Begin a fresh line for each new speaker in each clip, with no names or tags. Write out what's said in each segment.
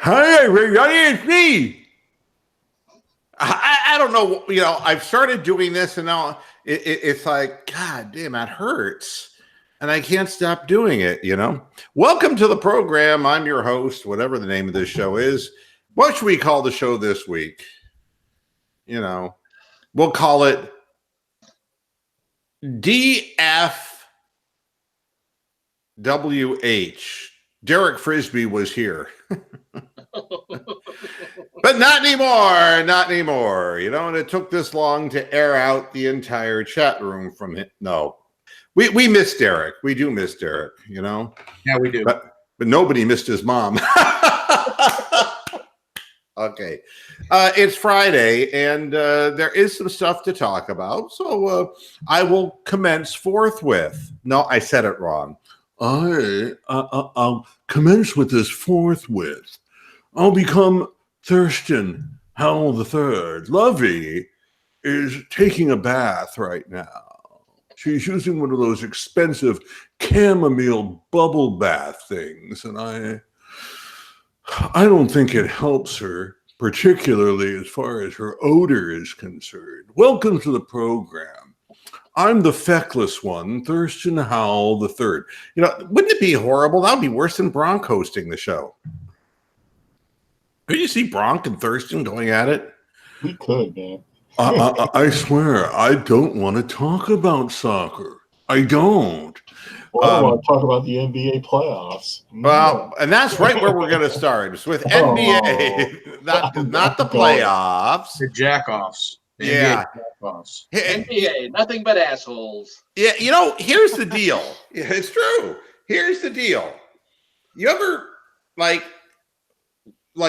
Hi, everybody, it's me. I don't know. I've started doing this, and now it's like, God damn, that hurts. And I can't stop doing it. Welcome to the program. I'm your host, whatever the name of this show is. What should we call the show this week? We'll call it DFWH. Derek Frisbee was here. But not anymore. Not anymore. And it took this long to air out the entire chat room from it. No. We miss Derek. We do miss Derek,
Yeah, we do.
But nobody missed his mom. Okay. It's Friday, and there is some stuff to talk about. So I will commence forthwith. No, I said it wrong. I'll commence with this forthwith. I'll become Thurston Howell III. Lovey is taking a bath right now. She's using one of those expensive chamomile bubble bath things, and I don't think it helps her, particularly as far as her odor is concerned. Welcome to the program. I'm the feckless one, Thurston Howell III. Wouldn't it be horrible? That would be worse than Bronk hosting the show. Could you see Bronk and Thurston going at it?
We could, man.
I swear, I don't want to talk about soccer. I don't.
Well, I want to talk about the NBA playoffs.
Well, and that's right where we're going to start. It's with NBA, not the playoffs.
The jack-offs.
Yeah.
Jack-offs.
NBA, nothing but assholes.
Yeah, here's the deal. Yeah, it's true. Here's the deal. You ever, like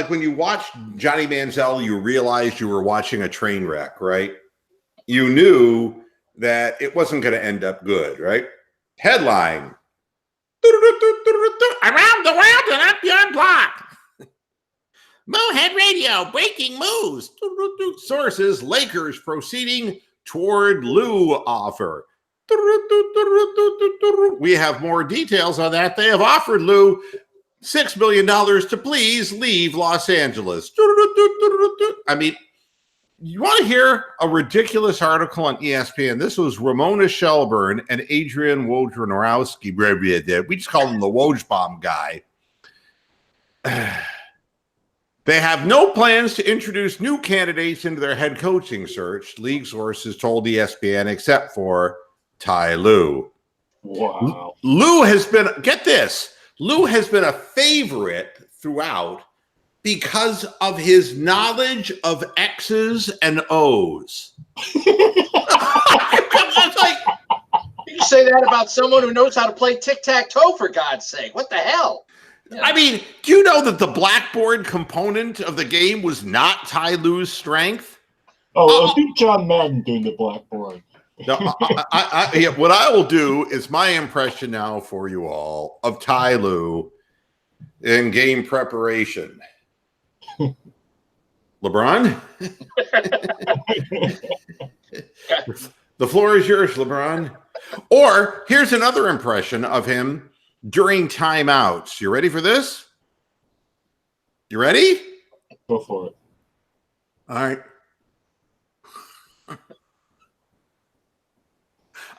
when you watched Johnny Manziel, you realized you were watching a train wreck, right? You knew that it wasn't going to end up good, right? Headline. Around the world and up your block. Mohead Radio, breaking moves. Sources, Lakers proceeding toward Lou offer. We have more details on that. They have offered Lou $6 million to please leave Los Angeles. I mean, you want to hear a ridiculous article on ESPN? This was Ramona Shelburne and Adrian Wojnarowski. We just call him the Woj guy. They have no plans to introduce new candidates into their head coaching search, league sources told ESPN, except for Ty Lue.
Wow.
Lue has been, get this, Lue has been a favorite throughout because of his knowledge of X's and O's. It's like,
You say that about someone who knows how to play tic-tac-toe, for God's sake. What the hell? Yeah.
I mean, do you know that the blackboard component of the game was not Ty Lue's strength?
I think John Madden doing the blackboard.
No, what I will do is my impression now for you all of Ty Lue in game preparation. LeBron? The floor is yours, LeBron. Or here's another impression of him during timeouts. You ready for this? You ready?
Go for it.
All right.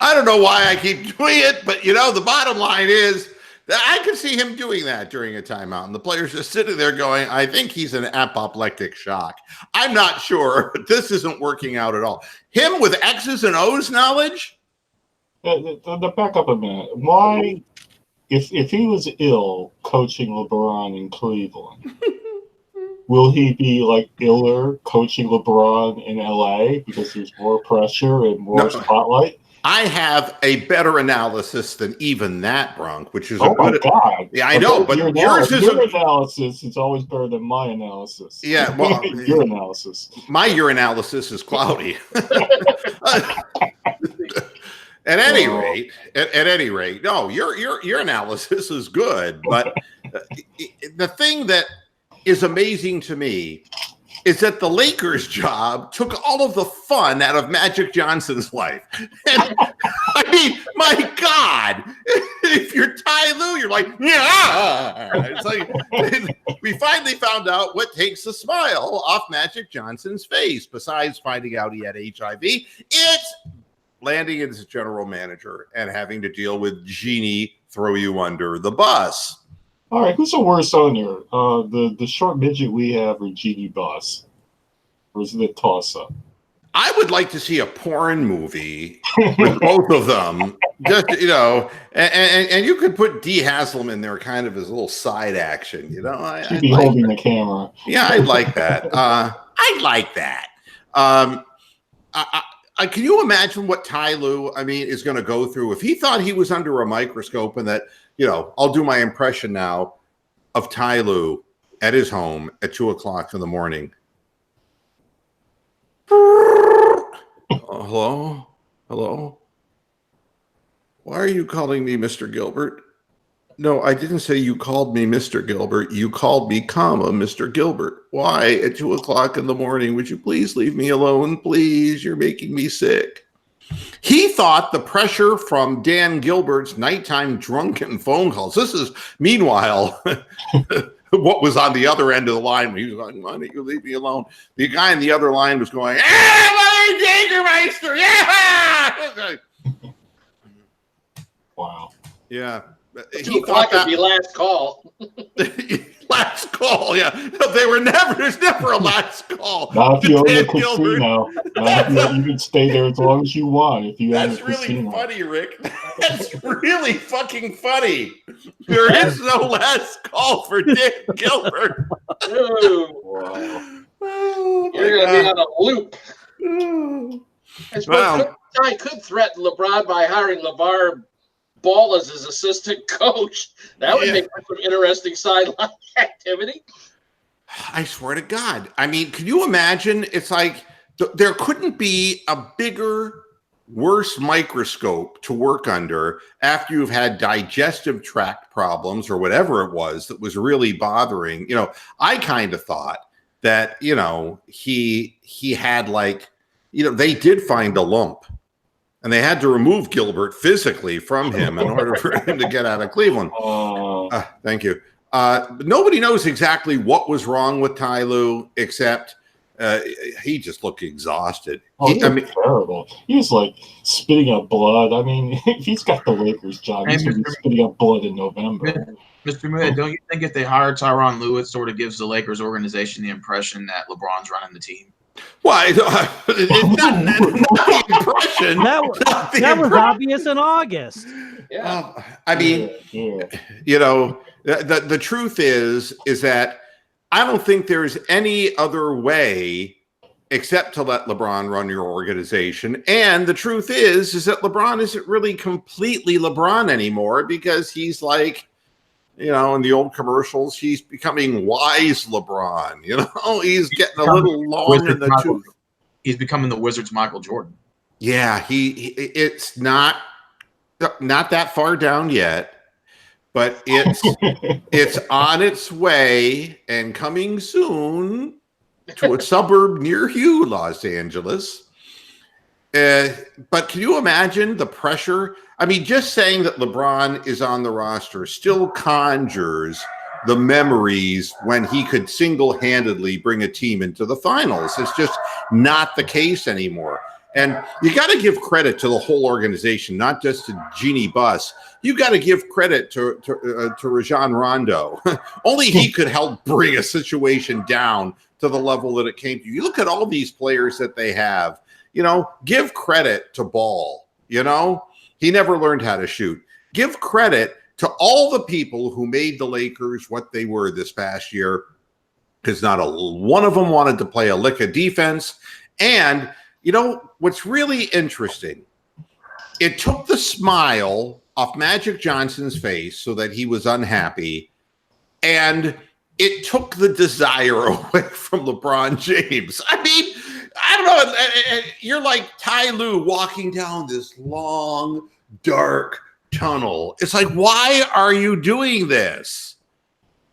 I don't know why I keep doing it, but the bottom line is that I can see him doing that during a timeout. And the players just sitting there going, I think he's in apoplectic shock. I'm not sure, but this isn't working out at all. Him with X's and O's knowledge?
The back up a minute. Why, if he was ill coaching LeBron in Cleveland, will he be like iller coaching LeBron in LA because there's more pressure and more spotlight?
I have a better analysis than even that, Bronk, which is
my God.
Yeah, I know, but yours is
your analysis is always better than my analysis.
Yeah, well,
your analysis.
My urinalysis is cloudy. At any rate, no, your analysis is good, but the thing that is amazing to me is that the Lakers' job took all of the fun out of Magic Johnson's life. And, I mean, my God, if you're Ty Lue, you're like, yeah. It's like we finally found out what takes a smile off Magic Johnson's face. Besides finding out he had HIV, it's landing as general manager and having to deal with Jeannie throw you under the bus.
All right, who's the worst owner? The short midget we have, or Jeannie Buss? Or is it a toss-up?
I would like to see a porn movie with both of them. Just, you know, and you could put Dee Haslam in there kind of as a little side action, you know.
She'd be holding the camera.
Yeah, I'd like that. I'd like that. Can you imagine what Ty Lue, is going to go through if he thought he was under a microscope and that, you know, I'll do my impression now of Ty Lue at his home at 2:00 in the morning. Hello? Hello? Why are you calling me Mr. Gilbert? No, I didn't say you called me Mr. Gilbert. You called me, Mr. Gilbert. Why at 2:00 in the morning? Would you please leave me alone? Please, you're making me sick. He thought the pressure from Dan Gilbert's nighttime drunken phone calls. This is, meanwhile, what was on the other end of the line when he was like, why don't you leave me alone? The guy on the other line was going, Jägermeister, yeah!
Wow.
Yeah.
2:00 would be last call.
Last call, yeah. No, there's never a last call.
Not if you own the casino. You can stay there as long as you want if you own the
really
casino.
Funny, Rick. That's really fucking funny. There is no last call for Dick Gilbert.
Wow.
Oh,
you're going to be on a loop. I suppose
Wow.
Ty could threaten LeBron by hiring LeVar Ball as his assistant coach. That would make for some interesting sideline activity.
I swear to God. Can you imagine? It's like there couldn't be a bigger, worse microscope to work under after you've had digestive tract problems or whatever it was that was really bothering. You know, I kind of thought that, you know, he had they did find a lump. And they had to remove Gilbert physically from him in order for him to get out of Cleveland. Thank you. But nobody knows exactly what was wrong with Ty Lue, except he just looked exhausted.
He terrible. He was like spitting up blood. If he's got the Lakers job, he's going to be spitting up blood in November.
Mr. Mudd, don't you think if they hire Tyronn Lue, it sort of gives the Lakers organization the impression that LeBron's running the team?
Why? It's not the impression.
That was obvious in August.
Yeah.
You know, the truth is that I don't think there's any other way except to let LeBron run your organization. And the truth is that LeBron isn't really completely LeBron anymore because he's like, you know, in the old commercials, he's becoming wise LeBron. You know, he's getting a little long in the tooth.
He's becoming the Wizards' Michael Jordan.
Yeah, it's not that far down yet, but it's on its way and coming soon to a suburb near you, Los Angeles. But can you imagine the pressure? Just saying that LeBron is on the roster still conjures the memories when he could single-handedly bring a team into the finals. It's just not the case anymore. And you got to give credit to the whole organization, not just to Jeannie Buss. You got to give credit to Rajon Rondo. Only he could help bring a situation down to the level that it came to. You look at all these players that they have. You know, give credit to Ball. You know, he never learned how to shoot. Give credit to all the people who made the Lakers what they were this past year, because not one of them wanted to play a lick of defense. And, you know, what's really interesting, it took the smile off Magic Johnson's face so that he was unhappy, and it took the desire away from LeBron James. I don't know. You're like Ty Lue walking down this long, dark tunnel. It's like, why are you doing this?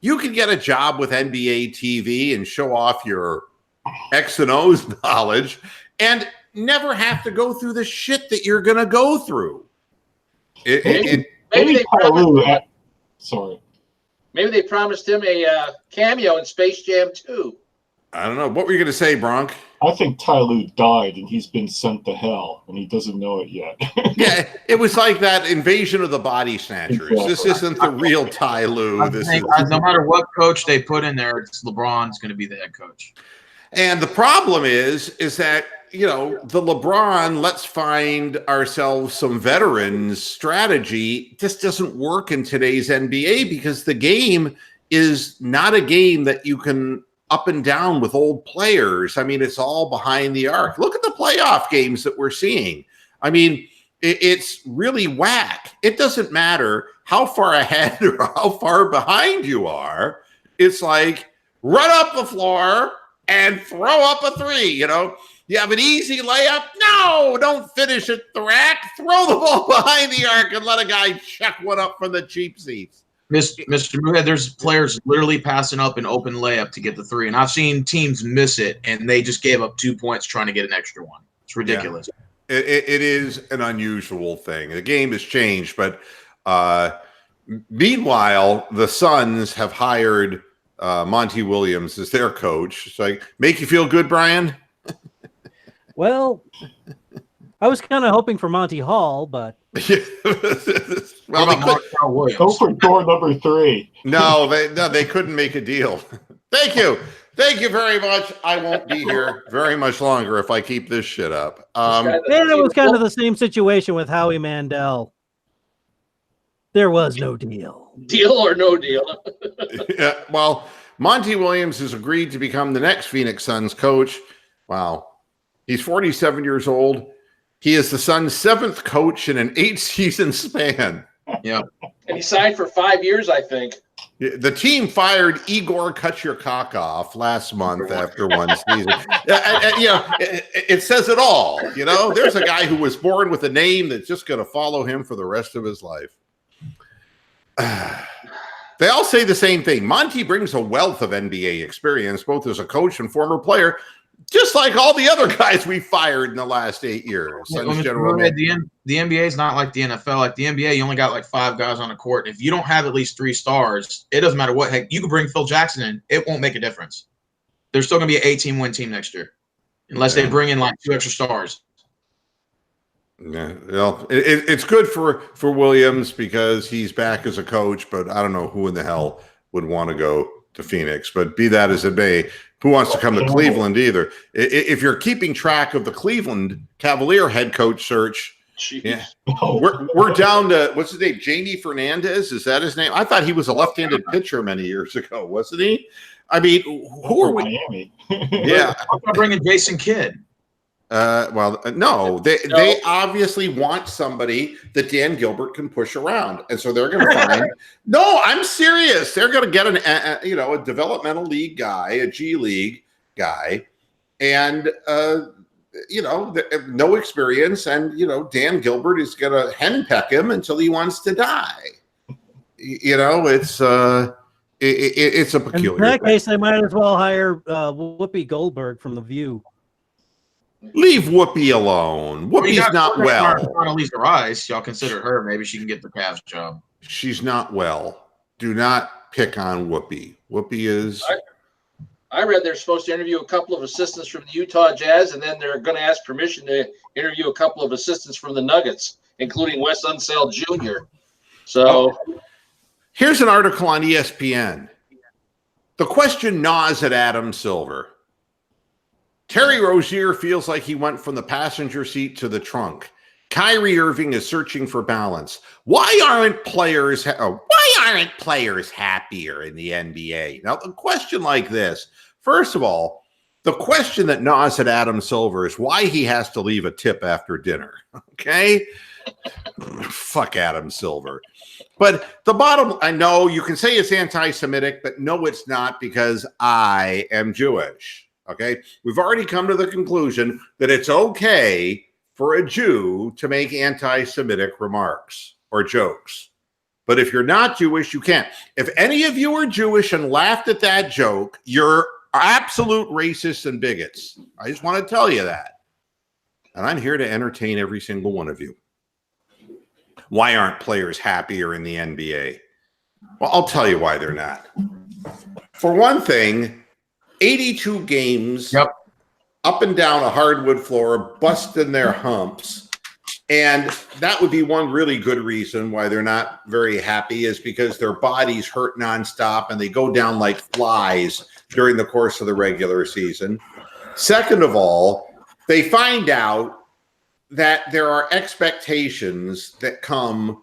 You could get a job with NBA TV and show off your X and O's knowledge and never have to go through the shit that you're going to go through.
Maybe they promised him a cameo in Space Jam 2.
I don't know. What were you going to say, Bronk?
I think Ty Lue died and he's been sent to hell and he doesn't know it yet.
Yeah, it was like that Invasion of the Body Snatchers. Exactly. This isn't the real Ty Lue.
No matter what coach they put in there, it's LeBron's going to be the head coach.
And the problem is that, you know, the LeBron, let's find ourselves some veterans strategy just doesn't work in today's NBA because the game is not a game that you can up and down with old players. I mean, it's all behind the arc. Look at the playoff games that we're seeing. I mean, it's really whack. It doesn't matter how far ahead or how far behind you are. It's like run up the floor and throw up a three, you know. You have an easy layup? No, don't finish at the rack. Throw the ball behind the arc and let a guy check one up from the cheap seats.
Mr. Moohead, there's players literally passing up an open layup to get the three, and I've seen teams miss it, and they just gave up 2 points trying to get an extra one. It's ridiculous.
Yeah. It is an unusual thing. The game has changed, but meanwhile, the Suns have hired Monty Williams as their coach. It's like, make you feel good, Brian?
Well, I was kind of hoping for Monty Hall, but
well,
go for door number 3.
No, they couldn't make a deal. Thank you very much. I won't be here very much longer if I keep this shit up.
And it was kind of the same situation with Howie Mandel. There was no deal.
Deal or no deal.
Yeah, well, Monty Williams has agreed to become the next Phoenix Suns coach. Wow. He's 47 years old. He is the Suns' 7th coach in an 8-season span.
Yeah.
And he signed for 5 years, I think.
The team fired Igor Kucherkakov last month after one season. You know, it says it all. You know, there's a guy who was born with a name that's just going to follow him for the rest of his life. They all say the same thing. Monty brings a wealth of NBA experience, both as a coach and former player, just like all the other guys we fired in the last 8 years.
The NBA is not like the NFL. Like the NBA, you only got like 5 guys on the court. If you don't have at least 3 stars, it doesn't matter what. Heck, you could bring Phil Jackson in. It won't make a difference. There's still going to be an 18 win team next year, unless they bring in like 2 extra stars.
Yeah, well, it's good for Williams because he's back as a coach, but I don't know who in the hell would want to go to Phoenix. But be that as it may, who wants to come to Cleveland either? If you're keeping track of the Cleveland Cavalier head coach search, yeah, we're down to, what's his name? Jamie Fernandez? Is that his name? I thought he was a left-handed pitcher many years ago, wasn't he? I mean, who are we?
Miami.
Yeah,
I'm going to bring in Jason Kidd.
No, they obviously want somebody that Dan Gilbert can push around, and so they're going to find. No, I'm serious. They're going to get a developmental league guy, a G League guy, and no experience, and Dan Gilbert is going to henpeck him until he wants to die. It's a peculiar.
In that case, they might as well hire Whoopi Goldberg from The View.
Leave Whoopi alone. Whoopi's not well.
Condoleezza Rice, y'all consider her. Maybe she can get the Cavs job.
She's not well. Do not pick on Whoopi. Whoopi is.
I read they're supposed to interview a couple of assistants from the Utah Jazz, and then they're going to ask permission to interview a couple of assistants from the Nuggets, including Wes Unseld Jr. So
here's an article on ESPN. The question gnaws at Adam Silver. Terry Rozier feels like he went from the passenger seat to the trunk. Kyrie Irving is searching for balance. Why aren't players happier in the NBA? Now, a question like this, first of all, the question that gnaws at Adam Silver is why he has to leave a tip after dinner. Okay? Fuck Adam Silver. But the bottom, I know you can say it's anti-Semitic, but no, it's not, because I am Jewish. Okay, we've already come to the conclusion that it's okay for a Jew to make anti-Semitic remarks or jokes. But if you're not Jewish, you can't. If any of you are Jewish and laughed at that joke, you're
absolute racists and bigots. I just want to tell you that. And I'm here to entertain every single one of you. Why aren't players happier in the NBA? Well, I'll tell you why they're not. For one thing, 82 games up and down a hardwood floor, busting their humps. And that would be one really good reason why they're not very happy, is because their bodies hurt nonstop and they go down like flies during the course of the regular season. Second of all, they find out that there are expectations that come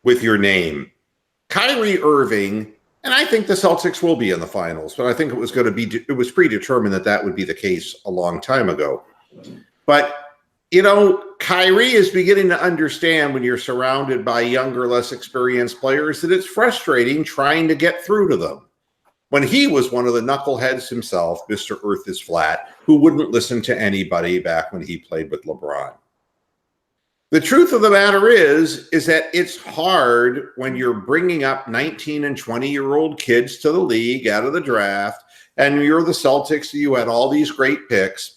with your name. Kyrie Irving, and I think the Celtics will be in the finals, but I think it was predetermined that would be the case a long time ago. But, Kyrie is beginning to understand, when you're surrounded by younger, less experienced players, that it's frustrating trying to get through to them. When he was one of the knuckleheads himself, Mr. Earth is Flat, who wouldn't listen to anybody back when he played with LeBron. The truth of the matter is that it's hard when you're bringing up 19 and 20-year-old kids to the league out of the draft, and you're the Celtics, you had all these great picks,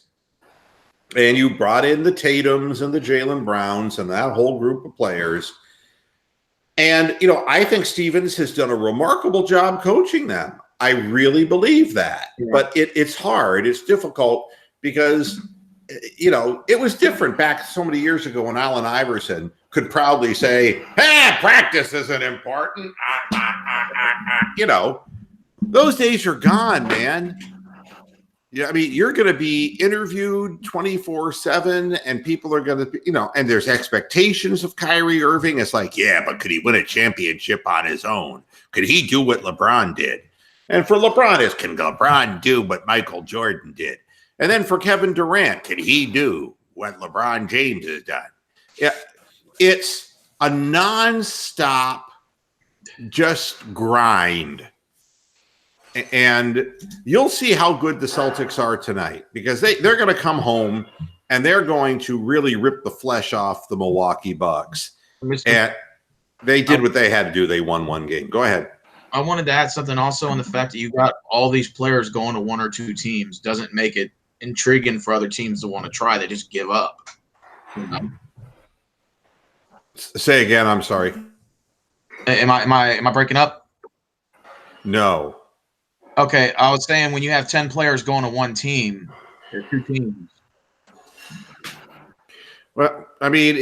and you brought in the Tatums and the Jaylen Browns and that whole group of players. And, I think Stevens has done a remarkable job coaching them. I really believe that. Yeah. But it's hard. It's difficult because, it was different back so many years ago when Allen Iverson could proudly say, hey, practice isn't important. Those days are gone, man. Yeah, I mean, you're going to be interviewed 24/7, and people are going to, and there's expectations of Kyrie Irving. It's like, yeah, but could he win a championship on his own? Could he do what LeBron did? And for LeBron, can LeBron do what Michael Jordan did? And then for Kevin Durant, can he do what LeBron James has done? Yeah, it's a nonstop just grind. And you'll see how good the Celtics are tonight, because they're going to come home and they're going to really rip the flesh off the Milwaukee Bucks. And they did what they had to do. They won one game. Go ahead.
I wanted to add something also on the fact that you got all these players going to one or two teams doesn't make it intriguing for other teams to want to try. They just give up.
Say again. I'm sorry.
Am I breaking up?
No.
Okay, I was saying when you have 10 players going to one team, or two teams.
Well, I mean,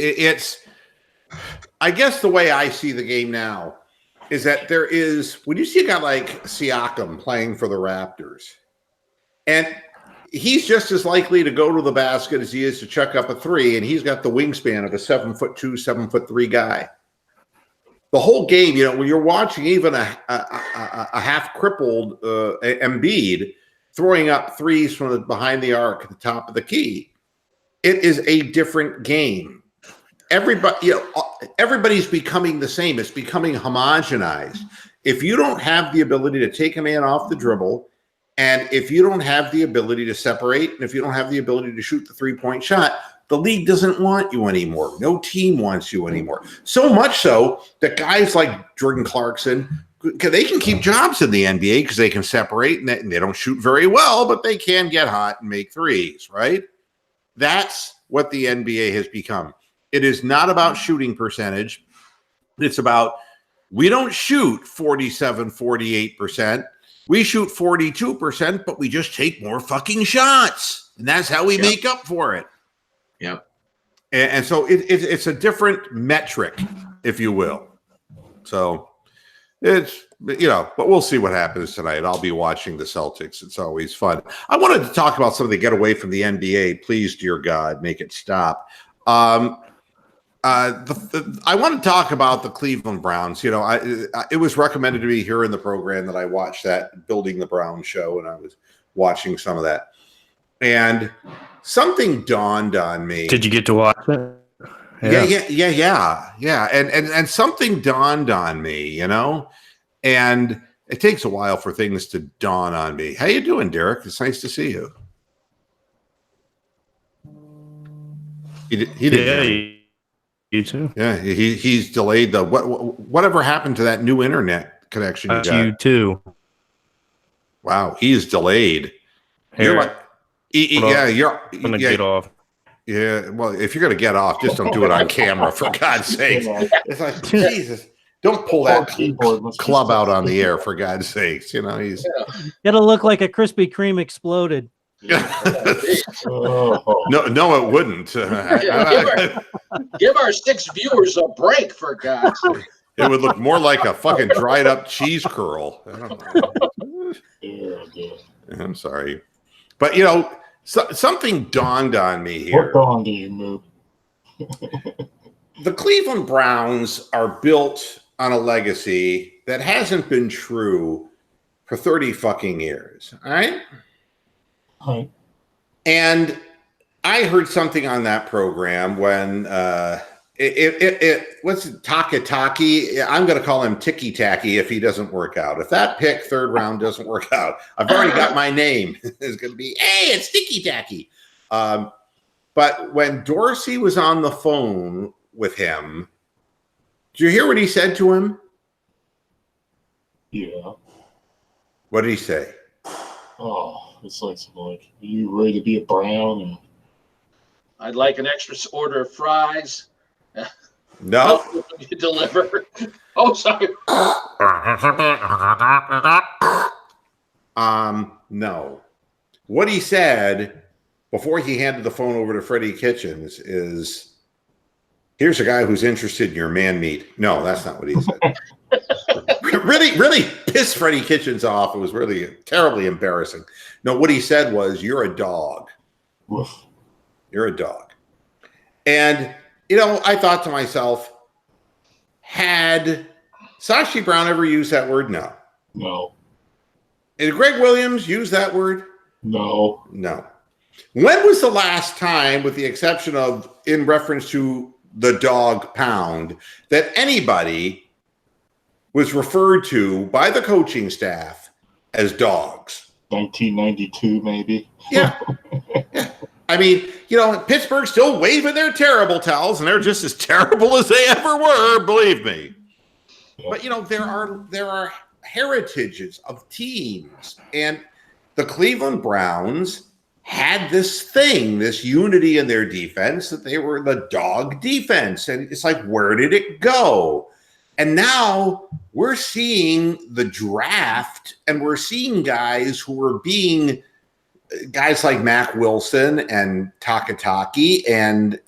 I guess the way I see the game now is that there is, when you see a guy like Siakam playing for the Raptors, and he's just as likely to go to the basket as he is to chuck up a three, and he's got the wingspan of a 7'2", 7'3" guy. The whole game, when you're watching even a half-crippled Embiid throwing up threes from behind the arc at the top of the key, it is a different game. Everybody's becoming the same. It's becoming homogenized. If you don't have the ability to take a man off the dribble, and if you don't have the ability to separate, and if you don't have the ability to shoot the three-point shot, the league doesn't want you anymore. No team wants you anymore. So much so that guys like Jordan Clarkson, they can keep jobs in the NBA because they can separate, and they don't shoot very well, but they can get hot and make threes, right? That's what the NBA has become. It is not about shooting percentage. It's about, we don't shoot 47, 48%. We shoot 42%, but we just take more fucking shots. And that's how we make up for it.
Yep.
And so it's a different metric, if you will. So it's, but we'll see what happens tonight. I'll be watching the Celtics. It's always fun. I wanted to talk about something to get away from the NBA. Please, dear God, make it stop. I want to talk about the Cleveland Browns. It was recommended to me here in the program that I watch that Building the Browns show, and I was watching some of that. And something dawned on me.
Did you get to watch it?
Yeah. And something dawned on me, and it takes a while for things to dawn on me. How you doing, Derek? It's nice to see you. He didn't.
You too.
Yeah, he's delayed the whatever happened to that new internet connection you got?
You too.
Wow, he's delayed. You're
Here,
like, yeah, you're
I'm gonna
yeah,
get off.
yeah. Well, if you're gonna get off, just don't do it on camera, for God's sake.
Yeah.
It's like, Jesus, don't pull
Poor
that
keyboard must be
club
so
out on the
sticky.
air, for God's sakes. You know, he's.
It'll look like a Krispy Kreme exploded.
Oh.
No, it wouldn't.
Give our 6 viewers a break, for God's sake.
It would look more like a fucking dried up cheese curl. I don't know.
Yeah.
I'm sorry, but you know, something dawned on me here.
What dawn do you move?
The Cleveland Browns are built on a legacy that hasn't been true for 30 fucking years. All right.
Right.
And I heard something on that program when what's it, Takataki? I'm going to call him Ticky Tacky if he doesn't work out. If that pick 3rd round doesn't work out, I've already got my name. It's going to be, hey, it's Ticky Tacky. But when Dorsey was on the phone with him, did you hear what he said to him?
Yeah.
What did he say?
Oh, it's like something like, are you ready to be a Brown? And
I'd like an extra order of fries.
No.
You deliver. Oh, sorry.
No. What he said before he handed the phone over to Freddie Kitchens is, here's a guy who's interested in your man meat. No, that's not what he said. really pissed Freddie Kitchens off. It was really terribly embarrassing. No, what he said was, you're a dog.
woof.
You're a dog. And, you know, I thought to myself, had Sashi Brown ever used that word? No.
No.
Did Greg Williams use that word?
No.
No. When was the last time, with the exception of in reference to the dog pound, that anybody was referred to by the coaching staff as dogs?
1992, maybe.
Yeah. Yeah. I mean, you know, Pittsburgh's still waving their terrible towels, and they're just as terrible as they ever were, believe me. But, you know, there are heritages of teams, and the Cleveland Browns had this thing, this unity in their defense, that they were the dog defense. And it's like, where did it go? And now we're seeing the draft, and we're seeing guys who are being guys like Mac Wilson and Takataki and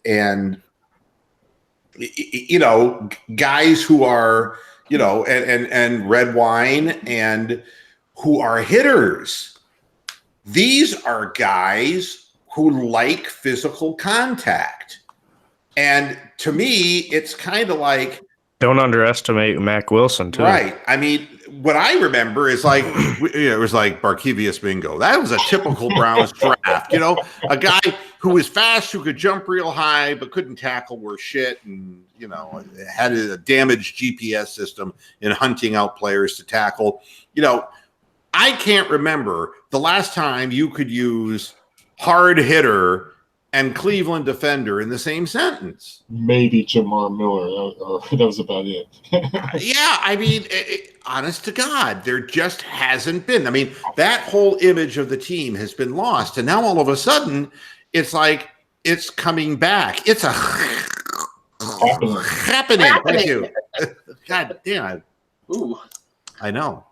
you know, guys who are, you know, and Red Wine, and who are hitters. These are guys who like physical contact. And to me, it's kind of like,
Don't underestimate Mac Wilson, too.
right. I mean, what I remember is like, it was like Barkevius Bingo. That was a typical Browns draft. You know, a guy who was fast, who could jump real high, but couldn't tackle worth shit, and, you know, had a damaged GPS system in hunting out players to tackle. You know, I can't remember the last time you could use hard hitter and Cleveland defender in the same sentence.
Maybe Jamar Miller. That was about it.
Yeah, I mean, honest to God, there just hasn't been. I mean, that whole image of the team has been lost. And now all of a sudden, it's like it's coming back. It's a happening. Thank you. God damn.
Ooh.
I know.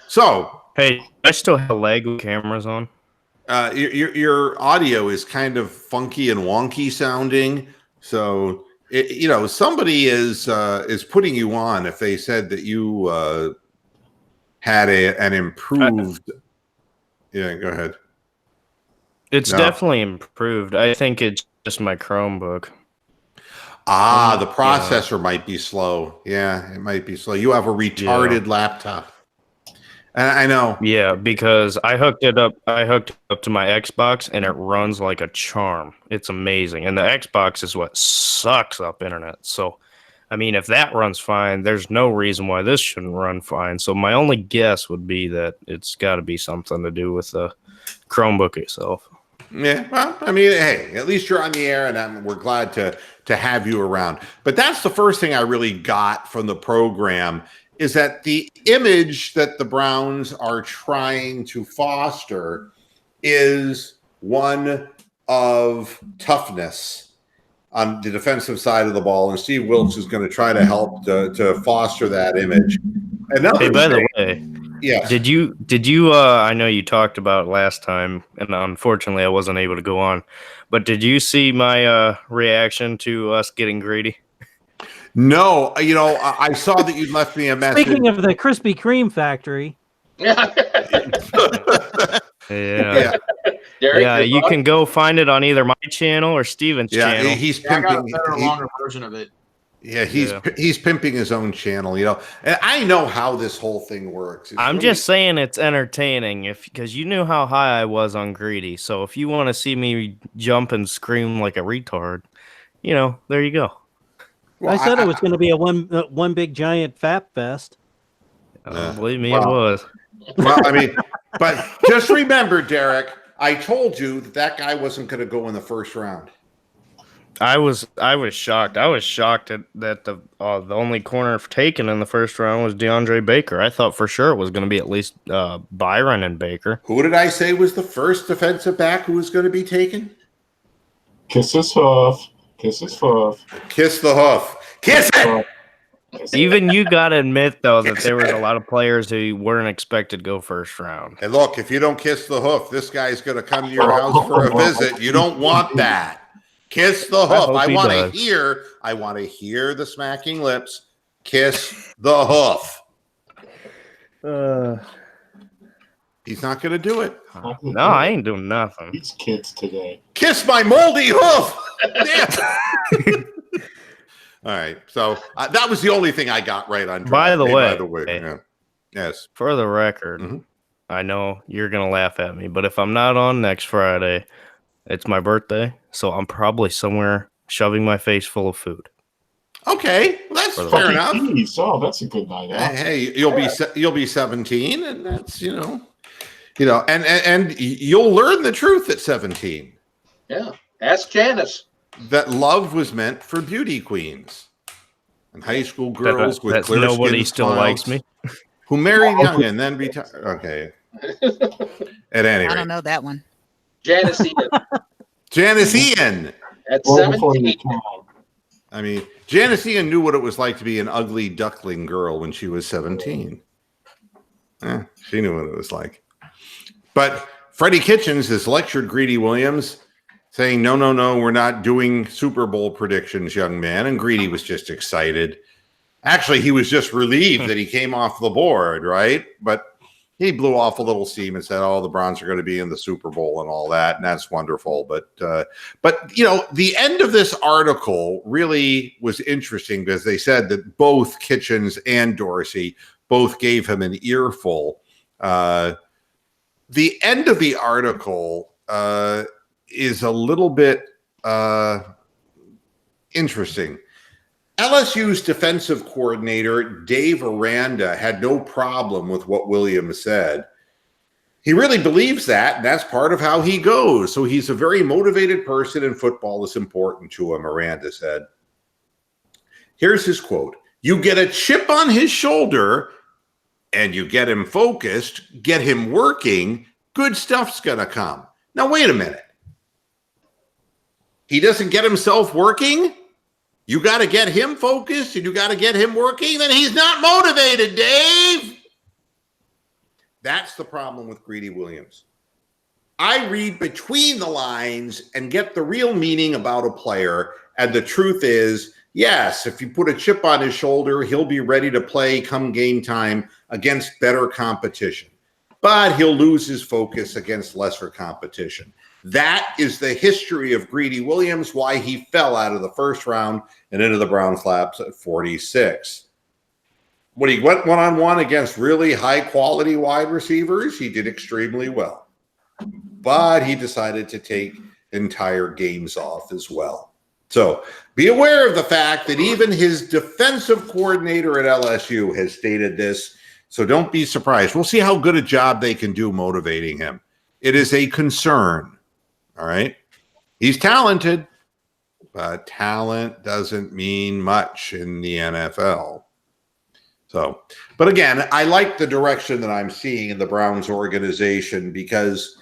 So,
Hey, I still have Lego cameras on.
your audio is kind of funky and wonky sounding. So, you know, somebody is putting you on if they said that you had an improved. Yeah, go ahead.
It's
No.
definitely improved. I think it's just my Chromebook.
The processor might be slow. Yeah, it might be slow. You have a retarded laptop. I know.
Yeah, because I hooked it up to my Xbox, and it runs like a charm. It's amazing. And the Xbox is what sucks up internet. So, I mean, if that runs fine, there's no reason why this shouldn't run fine. So my only guess would be that it's got to be something to do with the Chromebook itself.
Yeah, well, I mean, hey, at least you're on the air, and we're glad to have you around. But that's the first thing I really got from the program, is that the image that the Browns are trying to foster is one of toughness on the defensive side of the ball, and Steve Wilkes is going to try to help to foster that image. Another
Hey, by the
thing-
way,
yes.
did you I know you talked about it last time, and unfortunately I wasn't able to go on, but did you see my reaction to us getting greedy?
No, I saw that you left me a message.
Speaking of the Krispy Kreme factory,
Yeah.
Yeah.
Derek,
Yeah,
your
you
thoughts?
can go find it on either my channel or Steven's
Yeah,
channel.
he's
I got a
pimping.
better, longer version of it.
He's pimping his own channel, And I know how this whole thing works.
I'm just saying it's entertaining because you knew how high I was on greedy. So if you want to see me jump and scream like a retard, there you go.
Well,
I said it was going to be a one big giant fap fest.
Believe me, it was.
Well, I mean, but just remember, Derek, I told you that guy wasn't going to go in the first round.
I was shocked. I was shocked that the only corner taken in the first round was DeAndre Baker. I thought for sure it was going to be at least Byron and Baker.
Who did I say was the first defensive back who was going to be taken?
Kiss his hoof. Kiss his hoof.
Kiss the hoof. Kiss it!
Even you got to admit, though, that there was a lot of players who weren't expected to go first round.
And look, if you don't kiss the hoof, this guy's going to come to your house for a visit. You don't want that. Kiss the hoof. I want to hear the smacking lips. Kiss the hoof. He's not going to do it.
No, I ain't doing nothing.
These kids today.
Kiss my moldy hoof. Damn. All right. So that was the only thing I got right on.
By the way,
yeah. Yes.
For the record, I know you're going to laugh at me, but if I'm not on next Friday, it's my birthday, so I'm probably somewhere shoving my face full of food.
Okay, well, that's fair enough.
Oh, that's a good night out.
Hey, you'll be 17, and that's and you'll learn the truth at 17.
Yeah, ask Janice.
That love was meant for beauty queens and high school girls with clear
nobody
skin
still
smiles
likes me.
who married young and then retired. Okay. At any rate,
I don't know that one.
Janice Ian.
Janice Ian.
At
Well, before your
17.
time.
I mean, Janice Ian knew what it was like to be an ugly duckling girl when she was 17. She knew what it was like. But Freddie Kitchens has lectured Greedy Williams, saying, no, we're not doing Super Bowl predictions, young man. And Greedy was just excited. Actually, he was just relieved that he came off the board, right? But he blew off a little steam and said, the Browns are going to be in the Super Bowl and all that. And that's wonderful. But the end of this article really was interesting because they said that both Kitchens and Dorsey both gave him an earful. The end of the article is a little bit interesting. LSU's defensive coordinator, Dave Aranda, had no problem with what Williams said. He really believes that, and that's part of how he goes. So he's a very motivated person, and football is important to him, Aranda said. Here's his quote. You get a chip on his shoulder, and you get him focused, get him working, good stuff's going to come. Now, wait a minute. He doesn't get himself working? You got to get him focused and you got to get him working, then he's not motivated, Dave. That's the problem with Greedy Williams. I read between the lines and get the real meaning about a player. And the truth is, yes, if you put a chip on his shoulder, he'll be ready to play come game time against better competition. But he'll lose his focus against lesser competition. That is the history of Greedy Williams, why he fell out of the first round and into the Browns' laps at 46. When he went one-on-one against really high-quality wide receivers, he did extremely well. But he decided to take entire games off as well. So be aware of the fact that even his defensive coordinator at LSU has stated this. So don't be surprised. We'll see how good a job they can do motivating him. It is a concern. All right. He's talented, but talent doesn't mean much in the NFL. So, but again, I like the direction that I'm seeing in the Browns organization because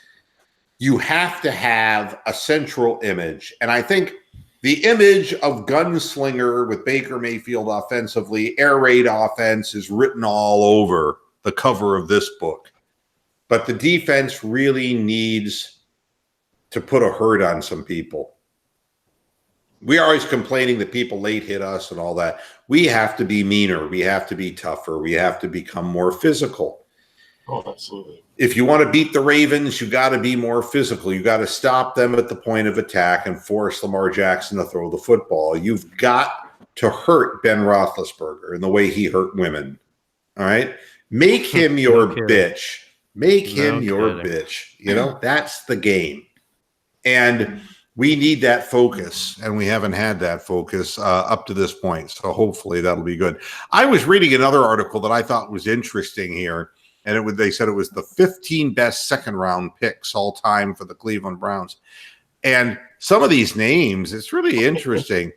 you have to have a central image. And I think the image of gunslinger with Baker Mayfield offensively, air raid offense is written all over the cover of this book. But the defense really needs to put a hurt on some people. We are always complaining that people late hit us and all that. We have to be meaner. We have to be tougher. We have to become more physical.
Oh, absolutely.
If you want to beat the Ravens, you got to be more physical. You got to stop them at the point of attack and force Lamar Jackson to throw the football. You've got to hurt Ben Roethlisberger in the way he hurt women. All right? Make him your bitch. Make him your bitch. You know, that's the game. And we need that focus, and we haven't had that focus up to this point. So hopefully that'll be good. I was reading another article that I thought was interesting here, and they said it was the 15 best second-round picks all time for the Cleveland Browns. And some of these names, it's really interesting.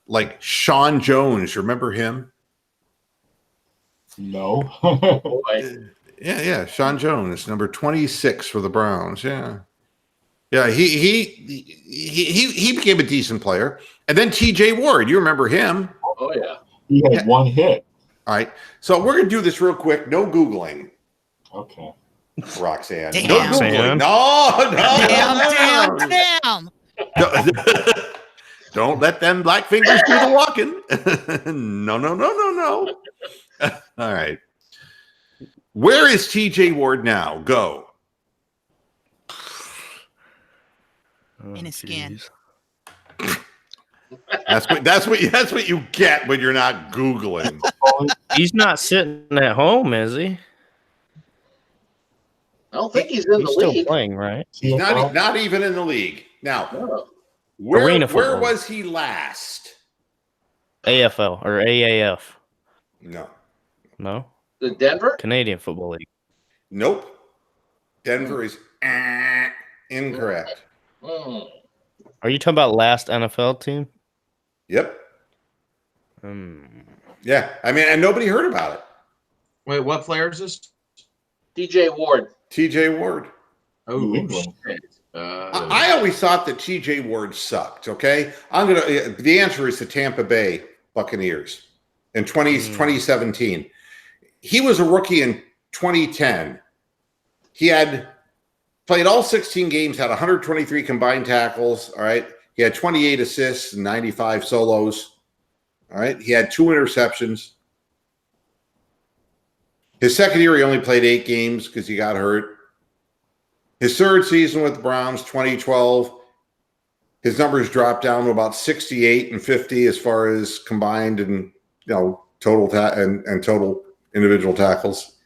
Like Sean Jones, remember him?
No.
Yeah. Sean Jones, number 26 for the Browns. Yeah. Yeah, he became a decent player. And then TJ Ward, you remember him?
Oh, yeah.
He had one hit.
All right. So we're going to do this real quick. No Googling.
Okay.
Roxanne.
Damn.
No Googling. No. Don't let them black fingers do the walking. No. All right. Where is TJ Ward now? Go.
In his skin.
That's what you get when you're not Googling.
He's not sitting at home, is he?
I don't think he's in
He's
the
still
league.
playing, right?
He's not even in the league. Now,
No.
where was he last?
AFL or AAF?
No.
The Denver?
Canadian Football League.
Nope. Denver is incorrect.
Are you talking about last NFL team?
Yep. Yeah. I mean, and nobody heard about it.
Wait, what player is this?
TJ Ward.
TJ Ward.
Oh,
New England.
shit.
I always thought that TJ Ward sucked. Okay. The answer is the Tampa Bay Buccaneers in 2017. He was a rookie in 2010. He had played all 16 games, had 123 combined tackles. All right. He had 28 assists and 95 solos. All right. He had 2 interceptions. His second year, he only played 8 games because he got hurt. His third season with the Browns, 2012, his numbers dropped down to about 68 and 50 as far as combined and total and total individual tackles.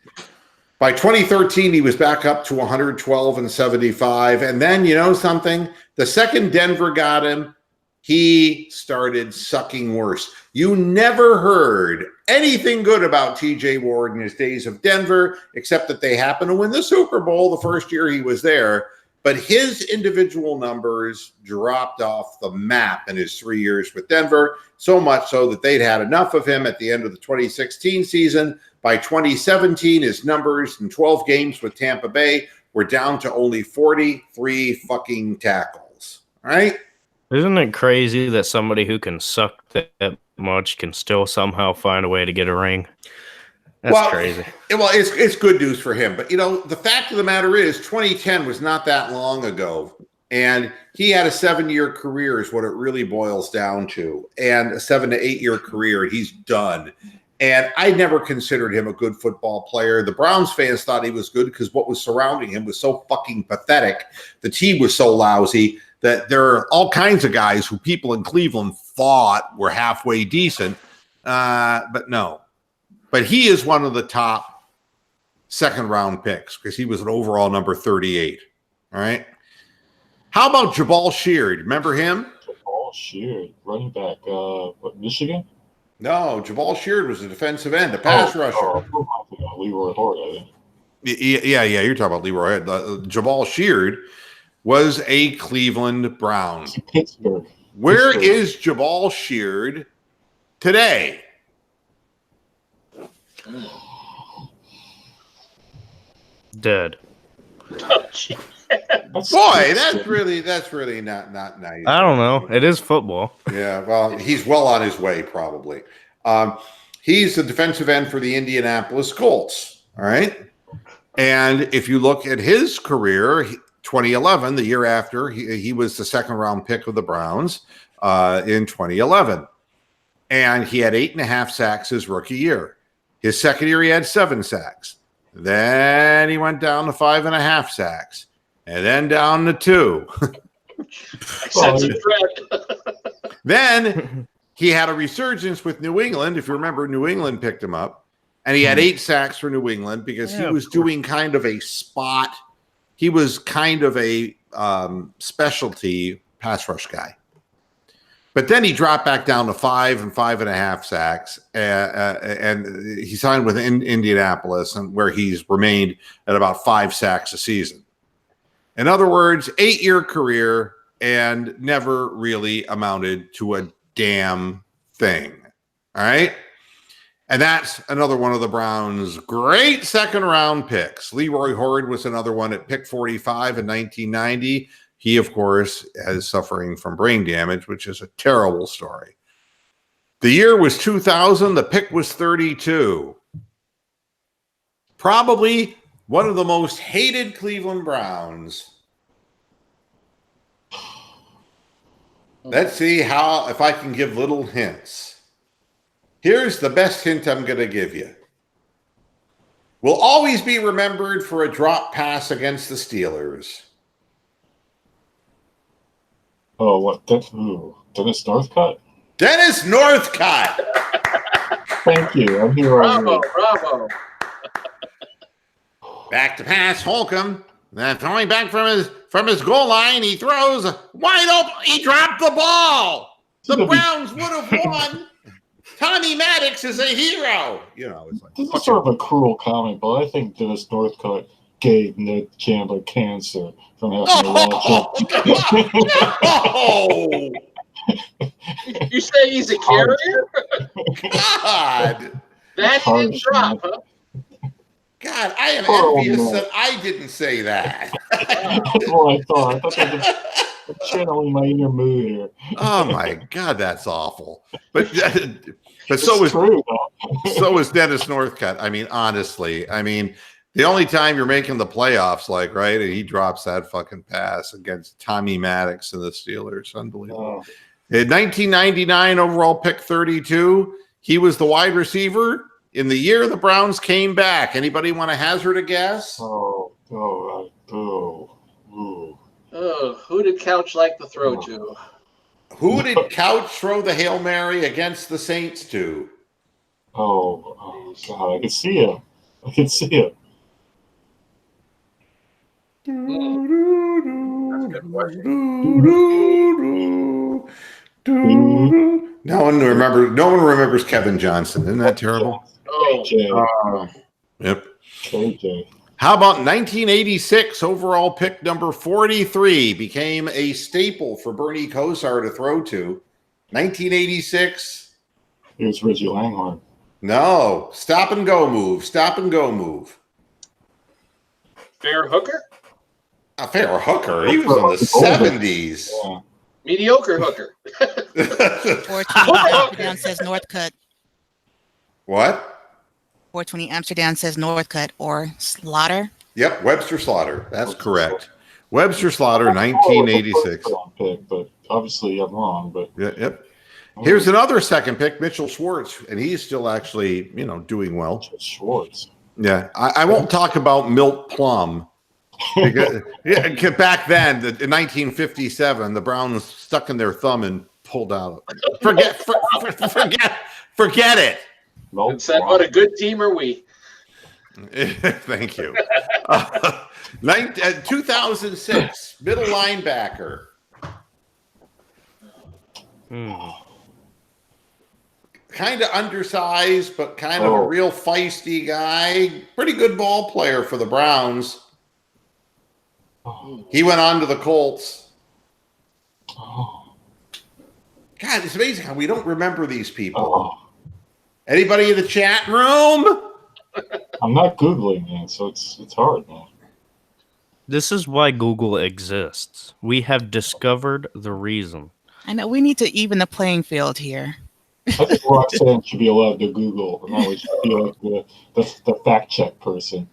By 2013, he was back up to 112 and 75. And then, you know something? The second Denver got him, he started sucking worse. You never heard anything good about TJ Ward in his days of Denver, except that they happened to win the Super Bowl the first year he was there. But his individual numbers dropped off the map in his 3 years with Denver, so much so that they'd had enough of him at the end of the 2016 season. By 2017, his numbers in 12 games with Tampa Bay were down to only 43 fucking tackles. All right?
Isn't it crazy that somebody who can suck that much can still somehow find a way to get a ring? That's crazy.
Well, it's good news for him. But, the fact of the matter is 2010 was not that long ago. And he had a 7-year career is what it really boils down to. And a 7 to 8 year career, and he's done. And I never considered him a good football player. The Browns fans thought he was good because what was surrounding him was so fucking pathetic. The team was so lousy that there are all kinds of guys who people in Cleveland thought were halfway decent. But no. But he is one of the top second-round picks because he was an overall number 38. All right? How about Jabal Sheard? Remember him?
Jabal Sheard, running back. Michigan?
No, Jabal Sheard was a defensive end, a pass rusher.
Leroy Horde, I think.
Yeah, you're talking about Leroy Horde. Jabal Sheard was a Cleveland Brown.
Pittsburgh.
Where is Jabal Sheard today?
Dead.
Oh, jeez.
Boy, that's really not nice.
I don't know. It is football.
Yeah, well, he's well on his way, probably. He's the defensive end for the Indianapolis Colts. All right. And if you look at his career, 2011, the year after, he was the second round pick of the Browns in 2011. And he had 8.5 sacks his rookie year. His second year, he had 7 sacks. Then he went down to 5.5 sacks. And then down to 2. Then he had a resurgence with New England. If you remember, New England picked him up. And he had 8 sacks for New England because he was doing kind of a spot. He was kind of a specialty pass rush guy. But then he dropped back down to 5 and 5.5 sacks. And he signed with Indianapolis, and where he's remained at about 5 sacks a season. In other words, 8-year career and never really amounted to a damn thing. All right? And that's another one of the Browns' great second-round picks. Leroy Horde was another one at pick 45 in 1990. He, of course, is suffering from brain damage, which is a terrible story. The year was 2000. The pick was 32. Probably one of the most hated Cleveland Browns. Let's see if I can give little hints. Here's the best hint I'm going to give you. Will always be remembered for a drop pass against the Steelers.
Oh, what? Dennis Northcutt?
Dennis Northcutt!
Thank you. I'm here already.
Bravo.
Back to pass, Holcomb. Then throwing back from his goal line, he throws wide open. He dropped the ball. The Browns would have won. Tommy Maddox is a hero. It's like
This is sort of a cruel comment, but I think Dennis Northcutt gave Ned Chandler cancer from having to watch him.
Oh,
You say he's a carrier?
God.
That he didn't drop, huh?
God, I am
Oh,
envious
no.
that I didn't say that.
That's what I thought. I thought that was channeling my inner mood here.
Oh my God, that's awful. But
It's
so was
true, though.
so was Dennis Northcutt. I mean, honestly, the only time you're making the playoffs, right, and he drops that fucking pass against Tommy Maddox and the Steelers. Unbelievable.
Oh.
In 1999, overall pick 32, he was the wide receiver in the year the Browns came back. Anybody want to hazard a guess?
Oh.
Who did Couch like to throw to?
Who did Couch throw the Hail Mary against the Saints to?
Oh, God, I can see it.
That's a good question.
No one remembers Kevin Johnson. Isn't that terrible?
KJ.
Yep.
KJ.
How about 1986 overall pick number 43 became a staple for Bernie Kosar to throw to? 1986.
Here's Reggie Langhorne.
No. Stop and go move. Stop and go move.
Fair hooker?
A fair hooker. He was in the 70s.
Yeah.
Mediocre hooker.
420 Amsterdam says Northcutt.
What?
420 Amsterdam says Northcutt or Slaughter.
Yep, Webster Slaughter. That's correct. Webster Slaughter, 1986.
Pick, but obviously I'm wrong. But
Yep. Here's another second pick, Mitchell Schwartz, and he's still actually, doing well.
Schwartz.
Yeah, I won't talk about Milt Plum. Because, back then, in 1957, the Browns stuck in their thumb and pulled out. Forget it.
And said, what a good team are we?
Thank you. 2006, middle linebacker. Kind of undersized, but kind of a real feisty guy. Pretty good ball player for the Browns. He went on to the Colts. God, it's amazing how we don't remember these people. Anybody in the chat room?
I'm not Googling it, so it's hard, man.
This is why Google exists. We have discovered the reason.
I know we need to even the playing field here.
I think Roxanne should be allowed to Google, and that way she'd be like the fact check person.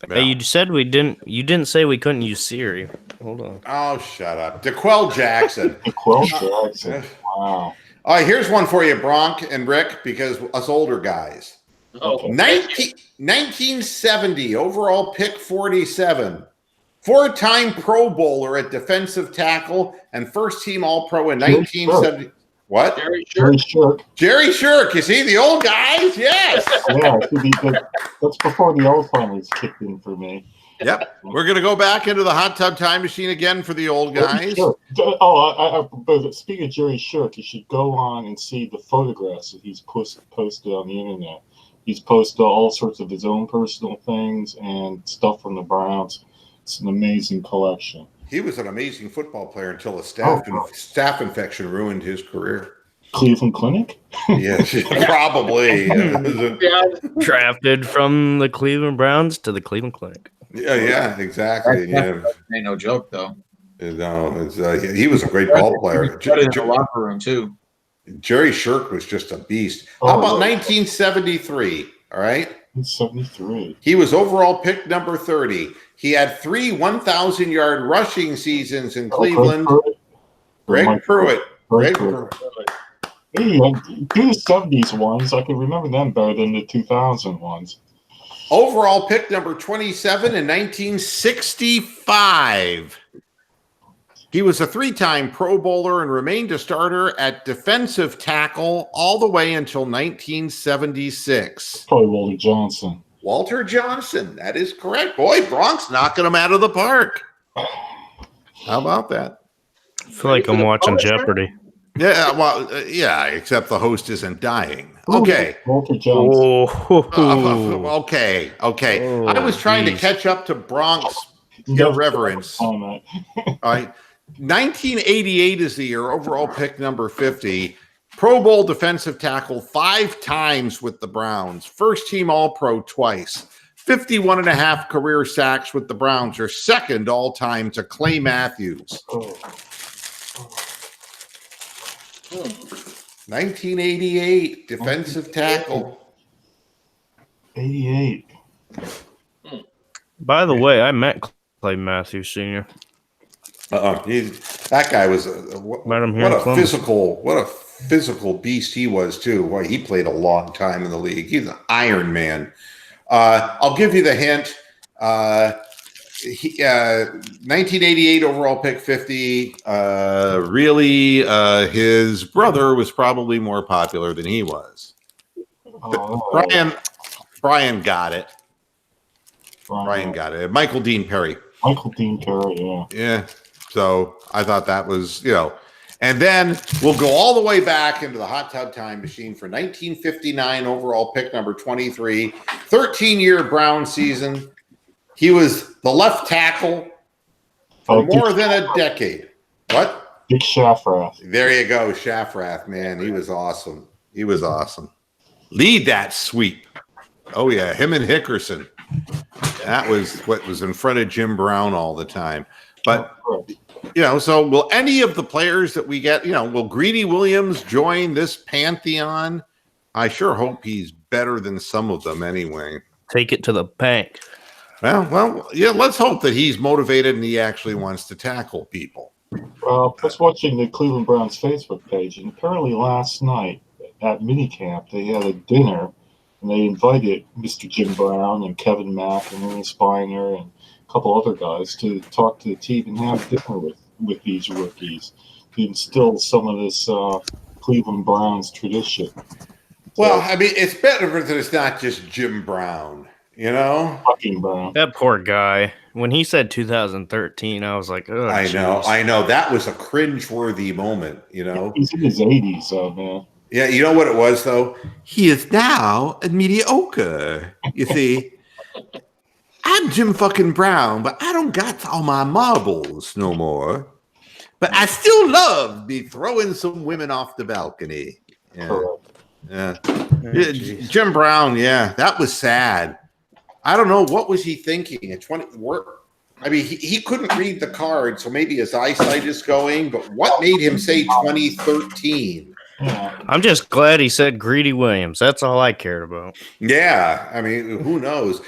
Hey, you said we didn't. You didn't say we couldn't use Siri. Hold on.
Oh, shut up. DeQuell Jackson.
DeQuell Jackson. Wow.
All right, here's one for you, Bronk and Rick, because us older guys.
Oh,
1970, overall pick 47. Four-time Pro Bowler at defensive tackle and first-team All-Pro in 1970. What?
Jerry Shirk.
Jerry Shirk. You see, the old guys? Yes.
Yeah, that's before the Alzheimer's kicked in for me.
Yep. We're going to go back into the hot tub time machine again for the old guys.
But speaking of Jerry Shirk, you should go on and see the photographs that he's posted on the internet. He's posted all sorts of his own personal things and stuff from the Browns. It's an amazing collection.
He was an amazing football player until a staph infection ruined his career.
Cleveland Clinic?
Yes, probably.
Drafted from the Cleveland Browns to the Cleveland Clinic.
Yeah, exactly. Yeah.
Ain't no joke though.
No, he was a great ball player.
In the locker room too.
Jerry Shirk was just a beast. How about 1973? All right.
1973.
He was overall pick number 30. He had 3 1,000-yard rushing seasons in Cleveland. Greg Pruitt.
Hey, the 70s ones, I can remember them better than the 2000 ones.
Overall pick number 27 in 1965. He was a 3-time Pro Bowler and remained a starter at defensive tackle all the way until 1976.
Probably Walter Johnson.
Walter Johnson. That is correct. Boy, Bronk's knocking him out of the park. How about that?
I feel like I'm watching Jeopardy.
Yeah, well, yeah, except the host isn't dying. Okay.
Walter Johnson.
Okay.
Oh,
I was trying to
geez.
catch up to Bronk's irreverence. All right. 1988 is the year, overall pick number 50. Pro Bowl defensive tackle 5 times with the Browns. First team All-Pro twice. 51 and a half career sacks with the Browns. Are second all-time to Clay Matthews. 1988 defensive tackle.
88.
By the way, I met Clay Matthews Sr.
That guy was what a physical beast he was too. Boy, he played a long time in the league. He's an Iron Man. I'll give you the hint. 1988 overall pick 50. His brother was probably more popular than he was. Brian got it. Brian got it. Michael Dean Perry. Yeah. So I thought that was, and then we'll go all the way back into the hot tub time machine for 1959 overall pick number 23, 13-year Brown season. He was the left tackle for more than a decade. What?
Dick Shafrath.
There you go, Shafrath, man. He was awesome. Lead that sweep. Oh, yeah, him and Hickerson. That was what was in front of Jim Brown all the time. But, so will any of the players that we get, will Greedy Williams join this pantheon? I sure hope he's better than some of them anyway.
Take it to the bank.
Well, yeah, let's hope that he's motivated and he actually wants to tackle people.
I was watching the Cleveland Browns Facebook page, and apparently last night at minicamp, they had a dinner, and they invited Mr. Jim Brown and Kevin Mack and Ernest Spiner and a couple other guys to talk to the team and have dinner with these rookies to instill some of this Cleveland Browns tradition.
Well, I mean, it's better that it's not just Jim Brown,
Fucking Brown.
That poor guy. When he said 2013, I was like, oh,
I know. That was a cringe-worthy moment,
He's in his 80s, man.
Yeah, you know what it was, though? He is now a mediocre. You see, I'm Jim fucking Brown, but I don't got all my marbles no more. But I still love me throwing some women off the balcony. Yeah. Jim Brown, that was sad. I don't know, what was he thinking at 20? I mean, he couldn't read the card, so maybe his eyesight is going, but what made him say 2013?
I'm just glad he said Greedy Williams. That's all I cared about.
Yeah, I mean, who knows?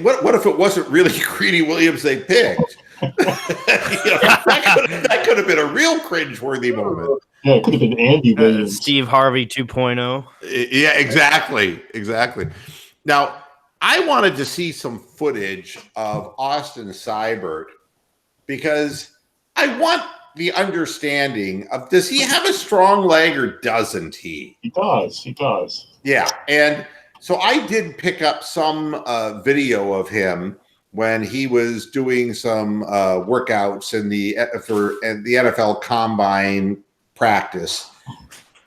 What if it wasn't really Greedy Williams they picked? That could have been a real cringeworthy moment.
Yeah, it could have been Andy Williams.
Steve Harvey 2.0.
Yeah, exactly. Now, I wanted to see some footage of Austin Seibert because I want the understanding of, does he have a strong leg or doesn't he?
He does.
Yeah, and so I did pick up some video of him when he was doing some workouts in the NFL Combine practice,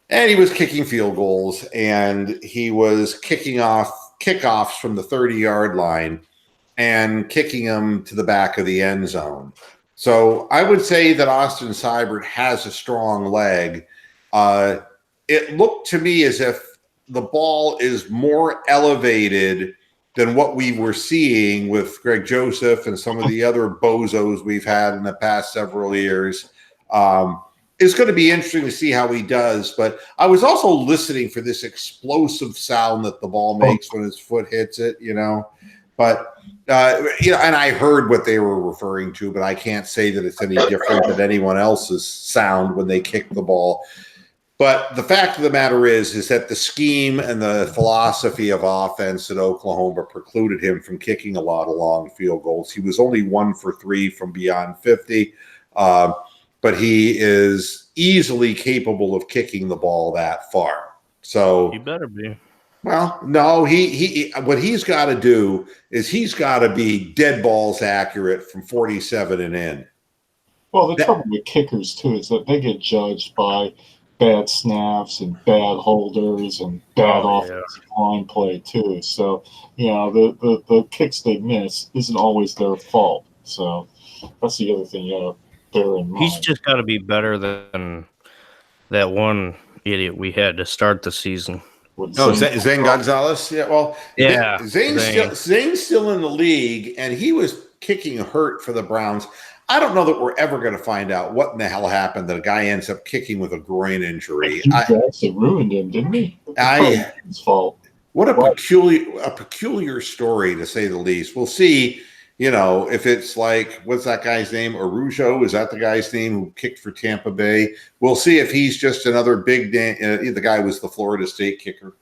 and he was kicking field goals and he was kicking off kickoffs from the 30-yard line and kicking them to the back of the end zone. So I would say that Austin Seibert has a strong leg. It looked to me as if the ball is more elevated than what we were seeing with Greg Joseph and some of the other bozos we've had in the past several years. It's going to be interesting to see how he does, but I was also listening for this explosive sound that the ball makes when his foot hits it, but and I heard what they were referring to, but I can't say that it's any different than anyone else's sound when they kick the ball. But the fact of the matter is that the scheme and the philosophy of offense at Oklahoma precluded him from kicking a lot of long field goals. He was only 1 for 3 from beyond 50. But he is easily capable of kicking the ball that far. So
he better be.
Well, no, he what he's got to do is he's got to be dead balls accurate from 47 and in.
Well, the trouble with kickers too is that they get judged by bad snaps and bad holders and bad offensive line play too. So the kicks they miss isn't always their fault. So that's the other thing you got to bear in mind.
He's just got to be better than that one idiot we had to start the season.
Zane Gonzalez. Yeah, well,
yeah,
Zane's still in the league, and he was kicking hurt for the Browns. I don't know that we're ever going to find out what in the hell happened that a guy ends up kicking with a groin injury.
Jackson ruined him, didn't he? His fault.
What a peculiar story, to say the least. We'll see. If it's like, what's that guy's name? Arujo, is that the guy's name who kicked for Tampa Bay? We'll see if he's just another big name. The guy was the Florida State kicker.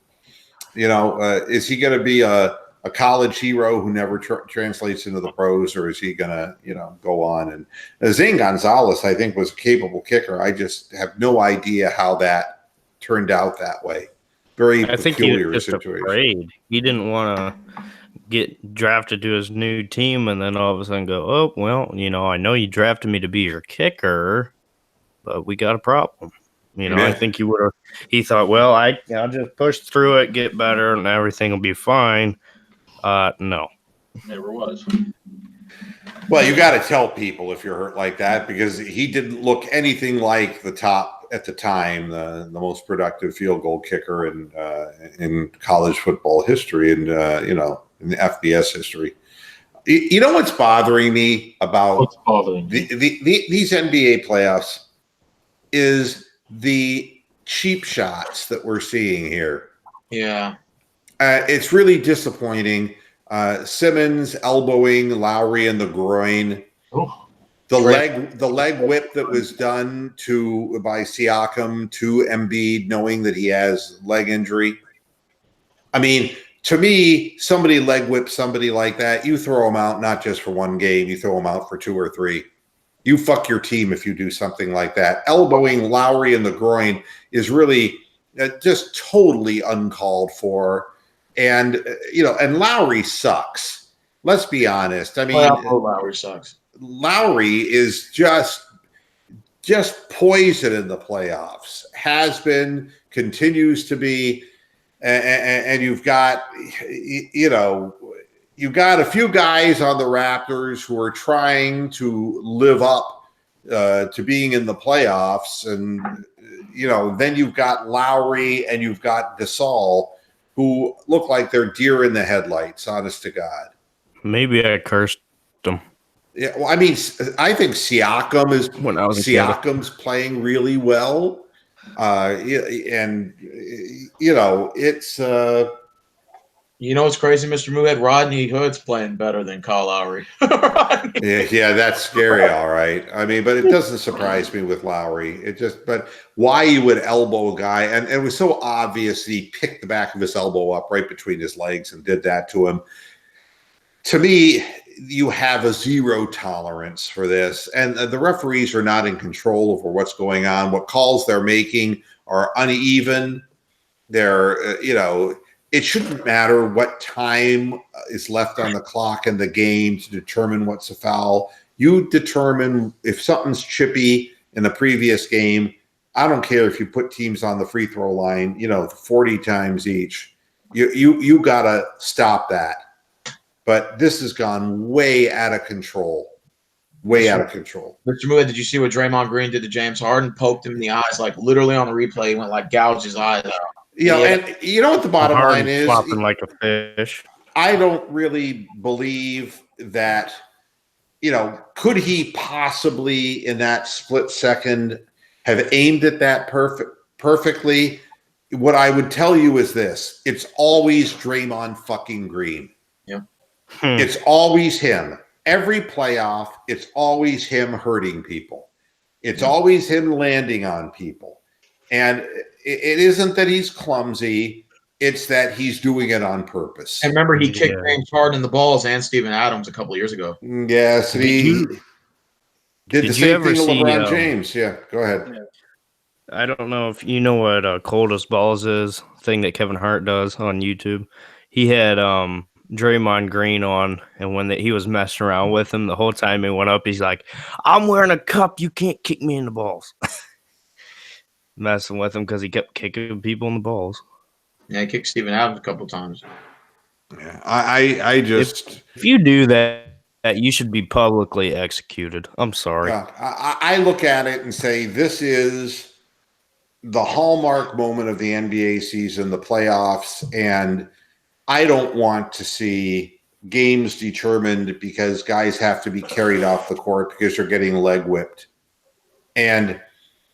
Is he going to be a college hero who never translates into the pros, or is he going to, go on? And Zane Gonzalez, I think, was a capable kicker. I just have no idea how that turned out that way. Very peculiar situation. I think he was just
afraid. He didn't want to get drafted to his new team and then all of a sudden go, oh, well, I know you drafted me to be your kicker, but we got a problem. I think he thought, well, I'll just push through it, get better, and everything will be fine. No.
Never was.
Well, you got to tell people if you're hurt like that, because he didn't look anything like the top at the time, the most productive field goal kicker in college football history, and in the FBS history. You know what's bothering me about these NBA playoffs is the cheap shots that we're seeing here.
Yeah.
It's really disappointing. Simmons elbowing Lowry in the groin.
Oh.
The leg whip that was done by Siakam to Embiid, knowing that he has leg injury. I mean, to me, somebody leg whips somebody like that, you throw them out not just for one game, you throw them out for 2 or 3. You fuck your team if you do something like that. Elbowing Lowry in the groin is really just totally uncalled for. And, and Lowry sucks. Let's be honest. I mean,
Lowry sucks.
Lowry is just poison in the playoffs. Has been, continues to be. And you've got, you've got a few guys on the Raptors who are trying to live up to being in the playoffs. And, then you've got Lowry and you've got Gasol, who look like they're deer in the headlights, honest to God.
Maybe I cursed him.
Yeah, well, I mean, I think
When I was a kid.
Siakam's playing really well, and it's
You know what's crazy, Mr. Moohead? Rodney Hood's playing better than Kyle Lowry.
yeah, that's scary, all right. I mean, but it doesn't surprise me with Lowry. But why you would elbow a guy, and it was so obvious that he picked the back of his elbow up right between his legs and did that to him. To me, you have a zero tolerance for this, and the referees are not in control over what's going on. What calls they're making are uneven. They're, it shouldn't matter what time is left on the clock in the game to determine what's a foul. You determine if something's chippy in the previous game. I don't care if you put teams on the free throw line, 40 times each. You got to stop that. But this has gone way out of control. Way out of control.
Mr. Moohead, did you see what Draymond Green did to James Harden? Poked him in the eyes, like literally on the replay. He went like gouged his eyes out.
And you know what the bottom line is?
Flopping like a fish.
I don't really believe that, could he possibly in that split second have aimed at that perfectly? What I would tell you is this. It's always Draymond fucking Green.
Yeah.
It's always him. Every playoff, it's always him hurting people. It's always him landing on people. And it isn't that he's clumsy. It's that he's doing it on purpose.
And remember, he kicked James Harden in the balls and Steven Adams a couple of years ago.
Yes, he did the same thing to LeBron James. Yeah, go ahead.
I don't know if you know what Coldest Balls is, thing that Kevin Hart does on YouTube. He had Draymond Green on, and when he was messing around with him the whole time he went up, he's like, "I'm wearing a cup. You can't kick me in the balls." Messing with him because he kept kicking people in the balls.
Yeah, he kicked Steven Adams a couple of times.
Yeah, I just
if you do that, you should be publicly executed. I'm sorry.
I look at it and say this is the hallmark moment of the NBA season, the playoffs, and I don't want to see games determined because guys have to be carried off the court because they're getting leg whipped. And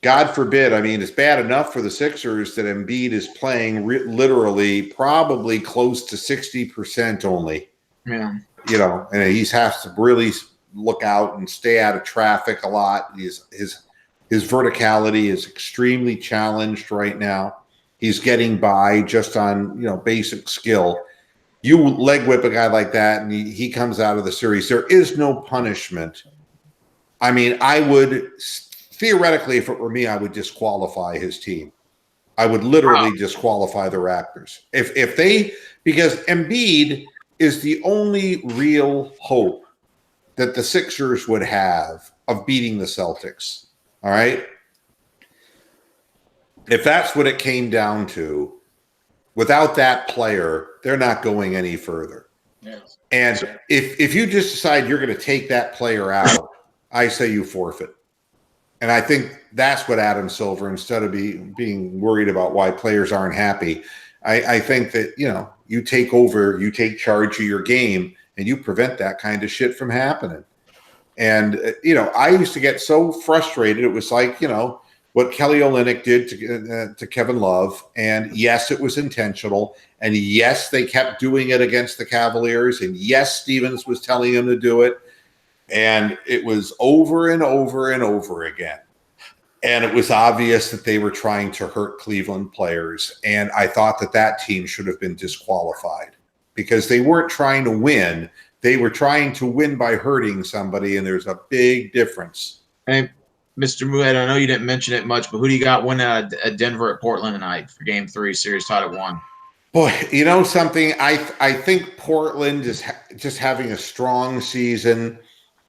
God forbid, I mean, it's bad enough for the Sixers that Embiid is playing literally probably close to 60% only.
Yeah.
And he has to really look out and stay out of traffic a lot. His verticality is extremely challenged right now. He's getting by just on, basic skill. You leg whip a guy like that and he comes out of the series. There is no punishment. I mean, I would theoretically, if it were me, I would disqualify his team. I would literally disqualify the Raptors. Because Embiid is the only real hope that the Sixers would have of beating the Celtics. All right? If that's what it came down to, without that player, they're not going any further.
Yes.
And if you just decide you're going to take that player out, I say you forfeit. And I think that's what Adam Silver, instead of being worried about why players aren't happy, I think that, you take over, you take charge of your game, and you prevent that kind of shit from happening. And, I used to get so frustrated. It was like, what Kelly Olynyk did to Kevin Love. And yes, it was intentional. And yes, they kept doing it against the Cavaliers. And yes, Stevens was telling him to do it. And it was over and over and over again. And it was obvious that they were trying to hurt Cleveland players. And I thought that team should have been disqualified because they weren't trying to win. They were trying to win by hurting somebody. And there's a big difference.
Hey, Mr. Moohead, I know you didn't mention it much, but who do you got winning at Denver at Portland tonight for Game 3, series tied at 1?
Boy, you know something? I think Portland is just having a strong season.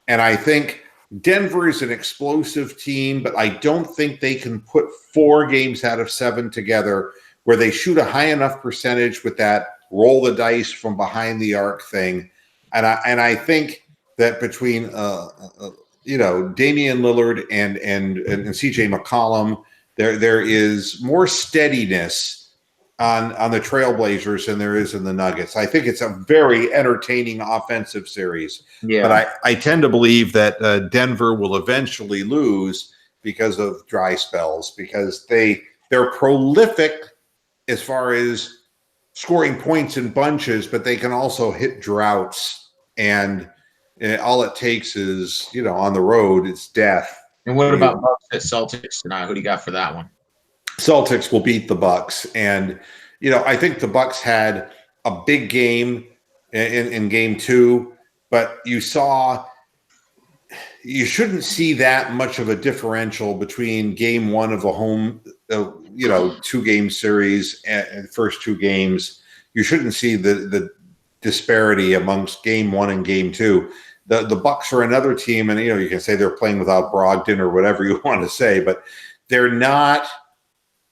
And I think Denver is an explosive team, but I don't think they can put 4 games out of 7 together where they shoot a high enough percentage with that roll the dice from behind the arc thing. And I think that between Damian Lillard and CJ McCollum, there is more steadiness on the Trailblazers than there is in the Nuggets. I think it's a very entertaining offensive series.
Yeah.
But I tend to believe that Denver will eventually lose because of dry spells, because they're prolific as far as scoring points in bunches, but they can also hit droughts. And all it takes is, on the road, it's death.
And what about Bucks at Celtics tonight? Who do you got for that one?
Celtics will beat the Bucks. And, I think the Bucks had a big game in game 2, but you shouldn't see that much of a differential between game 1 of a home, 2-game series and first 2 games. You shouldn't see the disparity amongst game 1 and game 2. The Bucks are another team, and you can say they're playing without Brogdon or whatever you want to say, but they're not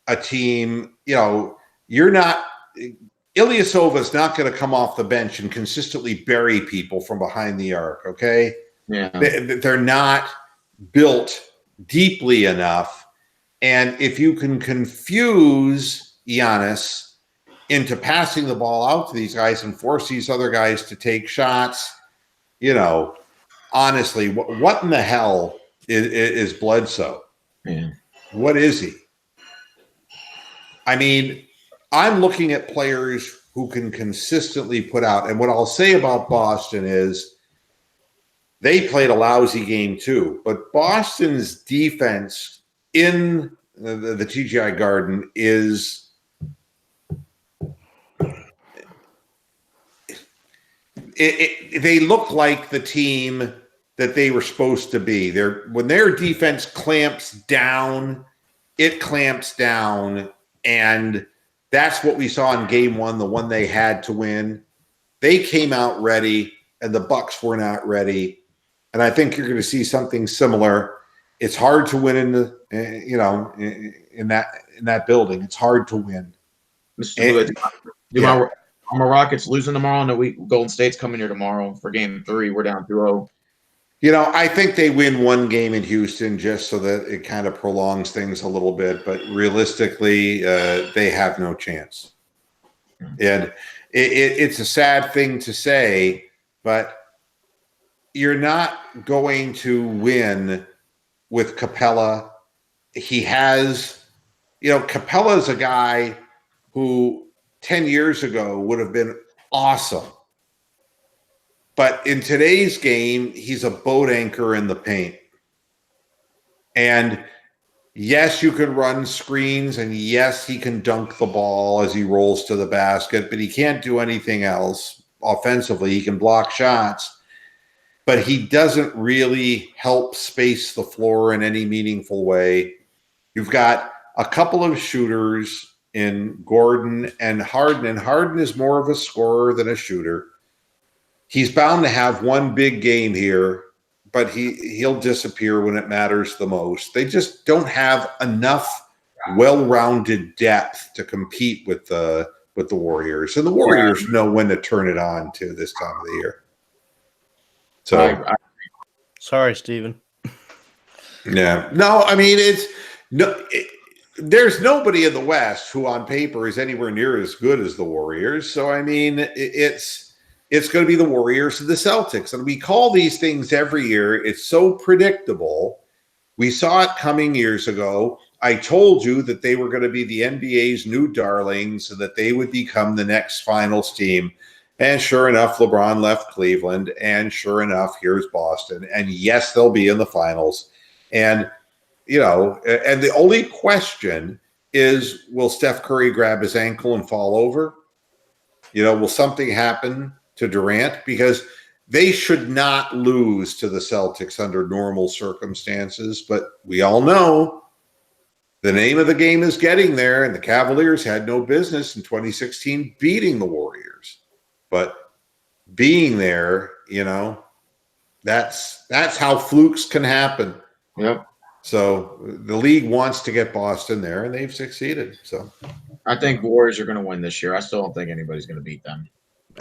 a team. You're not. Ilyasova is not going to come off the bench and consistently bury people from behind the arc. Okay,
yeah,
they're not built deeply enough, and if you can confuse Giannis into passing the ball out to these guys and force these other guys to take shots, honestly, what in the hell is Bledsoe?
Yeah.
What is he? I mean, I'm looking at players who can consistently put out, and what I'll say about Boston is they played a lousy game too, but Boston's defense in the TGI Garden is they look like the team that they were supposed to be. When their defense clamps down, it clamps down, and that's what we saw in game 1, the one they had to win. They came out ready, and the Bucks were not ready. And I think you're going to see something similar. It's hard to win in that building. It's hard to win.
Are my Rockets losing tomorrow? No, Golden State's coming here tomorrow for game 3. We're down 2-0.
I think they win one game in Houston just so that it kind of prolongs things a little bit. But realistically, they have no chance. And it's a sad thing to say, but you're not going to win with Capella. He has, Capella is a guy who 10 years ago would have been awesome. But in today's game, he's a boat anchor in the paint. And yes, you can run screens, and yes, he can dunk the ball as he rolls to the basket, but he can't do anything else offensively. He can block shots, but he doesn't really help space the floor in any meaningful way. You've got a couple of shooters in Gordon and Harden, and Harden is more of a scorer than a shooter. He's bound to have one big game here, but he'll disappear when it matters the most. They just don't have enough well-rounded depth to compete with the Warriors, and the Warriors know when to turn it on to this time of the year. So,
sorry, Steven.
Yeah, no, I mean there's nobody in the West who on paper is anywhere near as good as the Warriors. So, I mean, it's going to be the Warriors and the Celtics. And we call these things every year. It's so predictable. We saw it coming years ago. I told you that they were going to be the NBA's new darlings and that they would become the next finals team. And sure enough, LeBron left Cleveland. And sure enough, here's Boston. And yes, they'll be in the finals. And and the only question is, will Steph Curry grab his ankle and fall over? Will something happen to Durant? Because they should not lose to the Celtics under normal circumstances. But we all know the name of the game is getting there, and the Cavaliers had no business in 2016 beating the Warriors. But being there, that's how flukes can happen.
Yep.
So the league wants to get Boston there, and they've succeeded. So
I think Warriors are going to win this year. I still don't think anybody's going to beat them.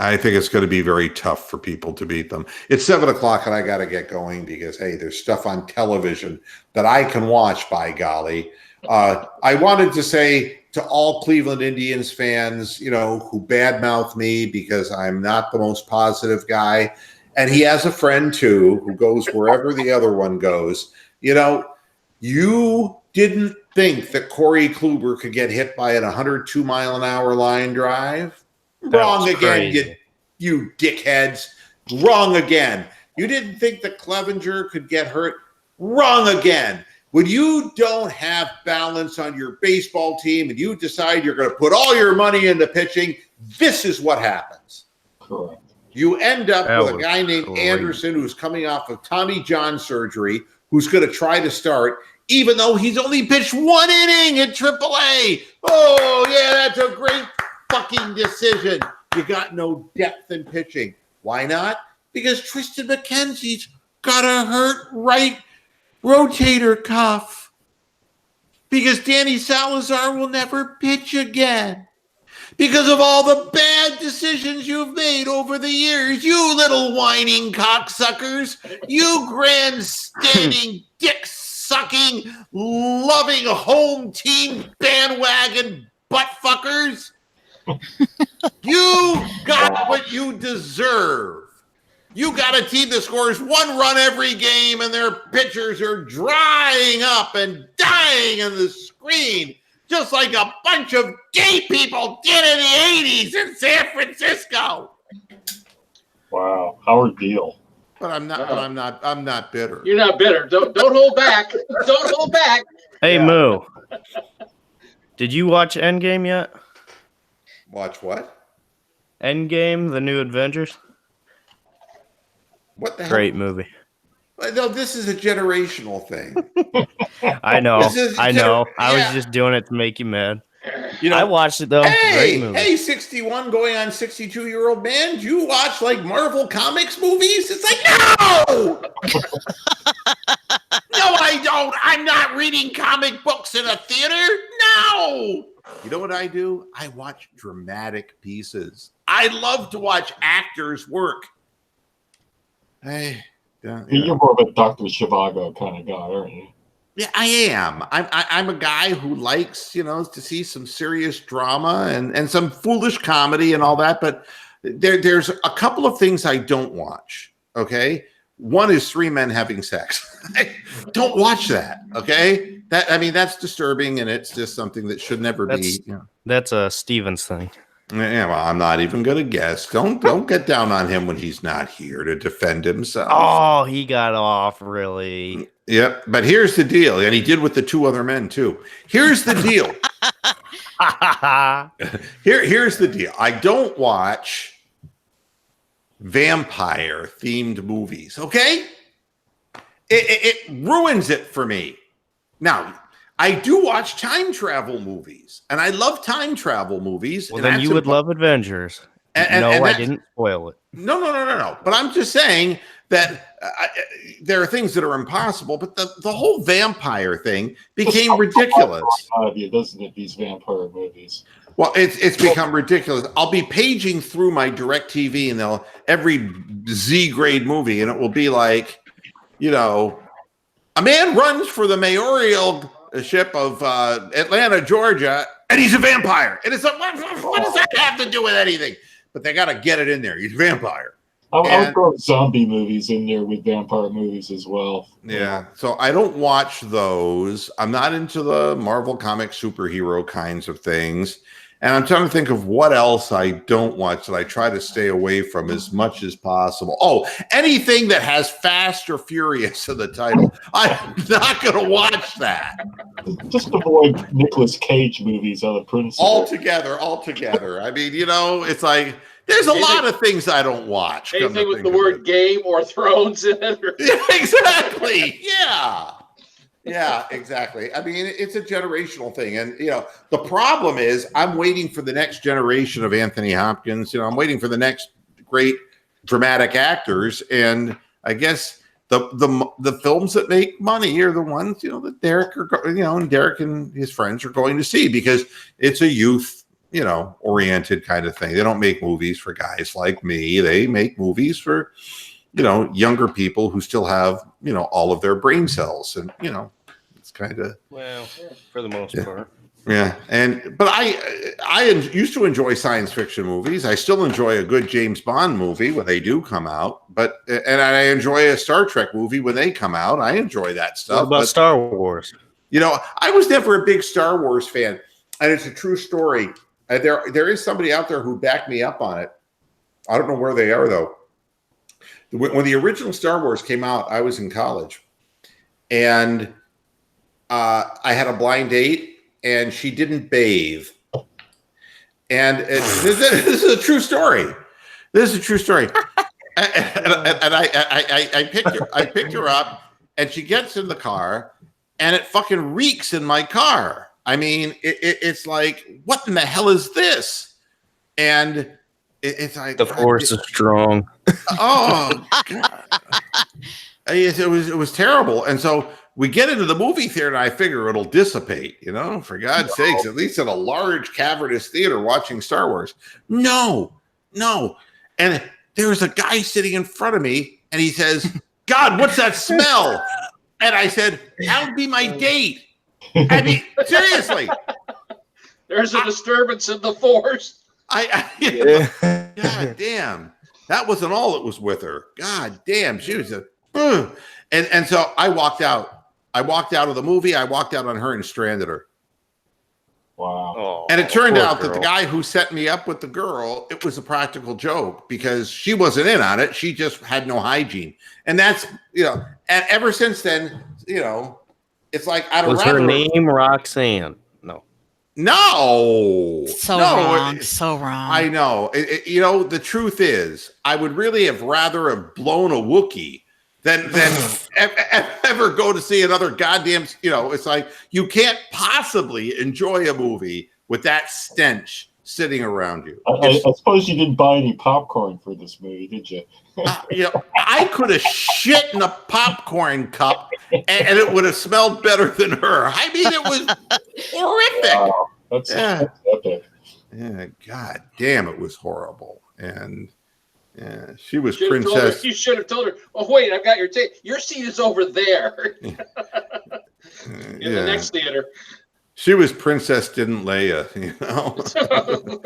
I think it's going to be very tough for people to beat them. It's 7:00, and I got to get going because, hey, there's stuff on television that I can watch, by golly. I wanted to say to all Cleveland Indians fans, you know, who badmouth me because I'm not the most positive guy. And he has a friend too who goes wherever the other one goes. You know, you didn't think that Corey Kluber could get hit by an 102-mile-an-hour line drive? Wrong again, you dickheads. Wrong again. You didn't think that Clevenger could get hurt? Wrong again. When you don't have balance on your baseball team and you decide you're going to put all your money into pitching, this is what happens.
Correct.
You end up with a guy named Anderson who's coming off of Tommy John surgery, who's going to try to start, even though he's only pitched 1 inning in AAA. Oh, yeah, that's a great fucking decision. You got no depth in pitching. Why not? Because Tristan McKenzie's got a hurt right rotator cuff. Because Danny Salazar will never pitch again. Because of all the bad decisions you've made over the years, you little whining cocksuckers, you grandstanding, dick-sucking, loving home team bandwagon buttfuckers. You got what you deserve. You got a team that scores 1 run every game and their pitchers are drying up and dying on the screen, just like a bunch of gay people did in the 80s in San Francisco.
Wow, Howard Beale.
But I'm not bitter.
You're not bitter. Don't hold back. Don't hold back.
Hey, Moo. Did you watch Endgame yet?
Watch what?
Endgame, the new Avengers.
What the hell?
Great movie.
No, this is a generational thing.
I know. I
Yeah.
was just doing it to make you mad.
You know,
I watched it though. Great movie.
Hey, 61 going on 62-year-old man, do you watch like Marvel Comics movies? It's like, no! No, I don't. I'm not reading comic books in a theater. No! You know what I do? I watch dramatic pieces. I love to watch actors work. Hey,
You're more of a Dr. Zhivago kind of guy, aren't you?
Yeah, I am. I'm a guy who likes, you know, to see some serious drama and some foolish comedy and all that. But there's a couple of things I don't watch. Okay, one is 3 men having sex. Don't watch that. Okay, that's disturbing and it's just something that should never be. You know.
That's a Stevens thing.
Yeah, well, I'm not even gonna guess. Don't get down on him when he's not here to defend himself.
Oh, he got off really.
Yep, but here's the deal, and he did with the 2 other men too. Here's the deal. Here's the deal. I don't watch vampire-themed movies. Okay, it ruins it for me. Now, I do watch time travel movies, and I love time travel movies.
Well, then you would love Avengers. I didn't spoil it.
No. But I'm just saying that there are things that are impossible, but the whole vampire thing became ridiculous.
Doesn't it, these vampire movies?
Well, it's become ridiculous. I'll be paging through my DirecTV and every Z-grade movie, and it will be like, you know, a man runs for the mayoral ship of Atlanta, Georgia, and he's a vampire. And it's like, what does that have to do with anything? But they got to get it in there. He's a vampire.
I would throw zombie movies in there with vampire movies as well.
Yeah, so I don't watch those. I'm not into the Marvel comic superhero kinds of things. And I'm trying to think of what else I don't watch that I try to stay away from as much as possible. Oh, anything that has Fast or Furious in the title. I'm not going to watch that.
Just avoid Nicolas Cage movies on the principle.
Altogether. I mean, you know, it's like there's a lot of things I don't watch.
Anything with the word game or Thrones in it.
Yeah, exactly. Yeah, exactly. I mean, it's a generational thing. And, you know, the problem is I'm waiting for the next generation of Anthony Hopkins. You know, I'm waiting for the next great dramatic actors. And I guess the films that make money are the ones, you know, that Derek and his friends are going to see because it's a youth, you know, oriented kind of thing. They don't make movies for guys like me. They make movies for, you know, younger people who still have, you know, all of their brain cells. And, you know, it's kind of.
Well, for the most part.
Yeah, but I used to enjoy science fiction movies. I still enjoy a good James Bond movie when they do come out. And I enjoy a Star Trek movie when they come out. I enjoy that stuff.
What about Star Wars?
You know, I was never a big Star Wars fan, and it's a true story. There is somebody out there who backed me up on it. I don't know where they are though. When the original Star Wars came out, I was in college, and I had a blind date. And she didn't bathe. And this is a true story. This is a true story. And I picked her up, and she gets in the car, and it fucking reeks in my car. I mean, it's like, what in the hell is this? And it's like,
the force is strong.
Oh, God. It was terrible. And so we get into the movie theater, and I figure it'll dissipate, you know, for God's sakes, at least in a large cavernous theater watching Star Wars. No. And there's a guy sitting in front of me, and he says, God, what's that smell? And I said, that would be my date. I mean, seriously.
There's a disturbance in the force.
God damn. That wasn't all it was with her. God damn. She was and so I walked out. I walked out of the movie. I walked out on her and stranded her.
Wow.
Oh,
And it turned out
girl.
that the guy who set me up with the girl, it was a practical joke because she wasn't in on it. She just had no hygiene. And that's, you know, and ever since then, you know, it's like I don't
Was her name Roxanne? No.
So wrong. So wrong.
I know. You know, the truth is, I would really have rather have blown a Wookiee than ever go to see another goddamn, you know, it's like you can't possibly enjoy a movie with that stench sitting around you.
I suppose you didn't buy any popcorn for this movie, did you?
You know, I could have shit in a popcorn cup and it would have smelled better than her. I mean, it was horrific.
Wow. That's epic.
Yeah, God damn, it was horrible. And yeah, she was
Should've told
princess.
her- you should have told her, oh, wait, I've got your tape. Your seat is over there in the next theater.
She was Princess Didn't Leia, you know?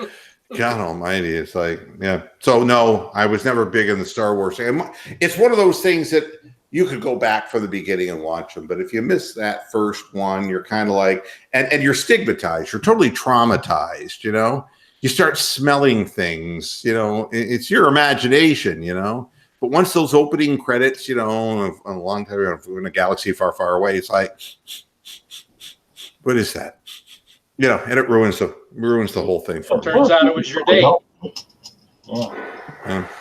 God almighty. It's like, yeah. So, no, I was never big in the Star Wars. And it's one of those things that you could go back from the beginning and watch them. But if you miss that first one, you're kind of like, and you're stigmatized. You're totally traumatized, you know? You start smelling things, you know? It's your imagination, you know? But once those opening credits, you know, a long time ago, in a galaxy far, far away, it's like, what is that? You know, and it ruins the whole thing for me.
Turns out it was your date.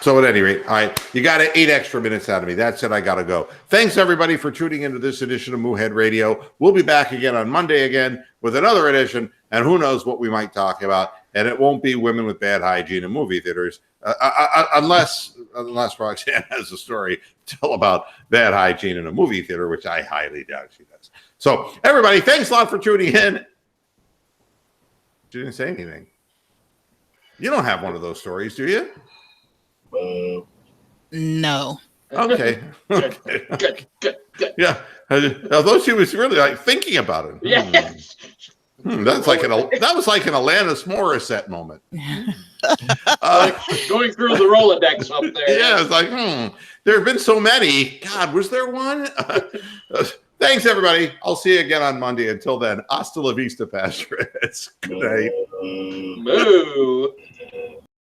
So at any rate, all right, you got 8 extra minutes out of me. That's it. I got to go. Thanks, everybody, for tuning into this edition of Moohead Radio. We'll be back again on Monday again with another edition, and who knows what we might talk about. And it won't be women with bad hygiene in movie theaters, unless Roxanne has a story to tell about bad hygiene in a movie theater, which I highly doubt she does. So, everybody, thanks a lot for tuning in. She didn't say anything. You don't have one of those stories, do you?
No.
Okay.
Good.
Yeah. Although she was really like thinking about it.
Yeah.
That was like an Alanis Morissette moment.
Going through the Rolodex up there.
Yeah, it's like, there have been so many. God, was there one? Thanks, everybody. I'll see you again on Monday. Until then, hasta la vista, Patriots. Good night.
Moo.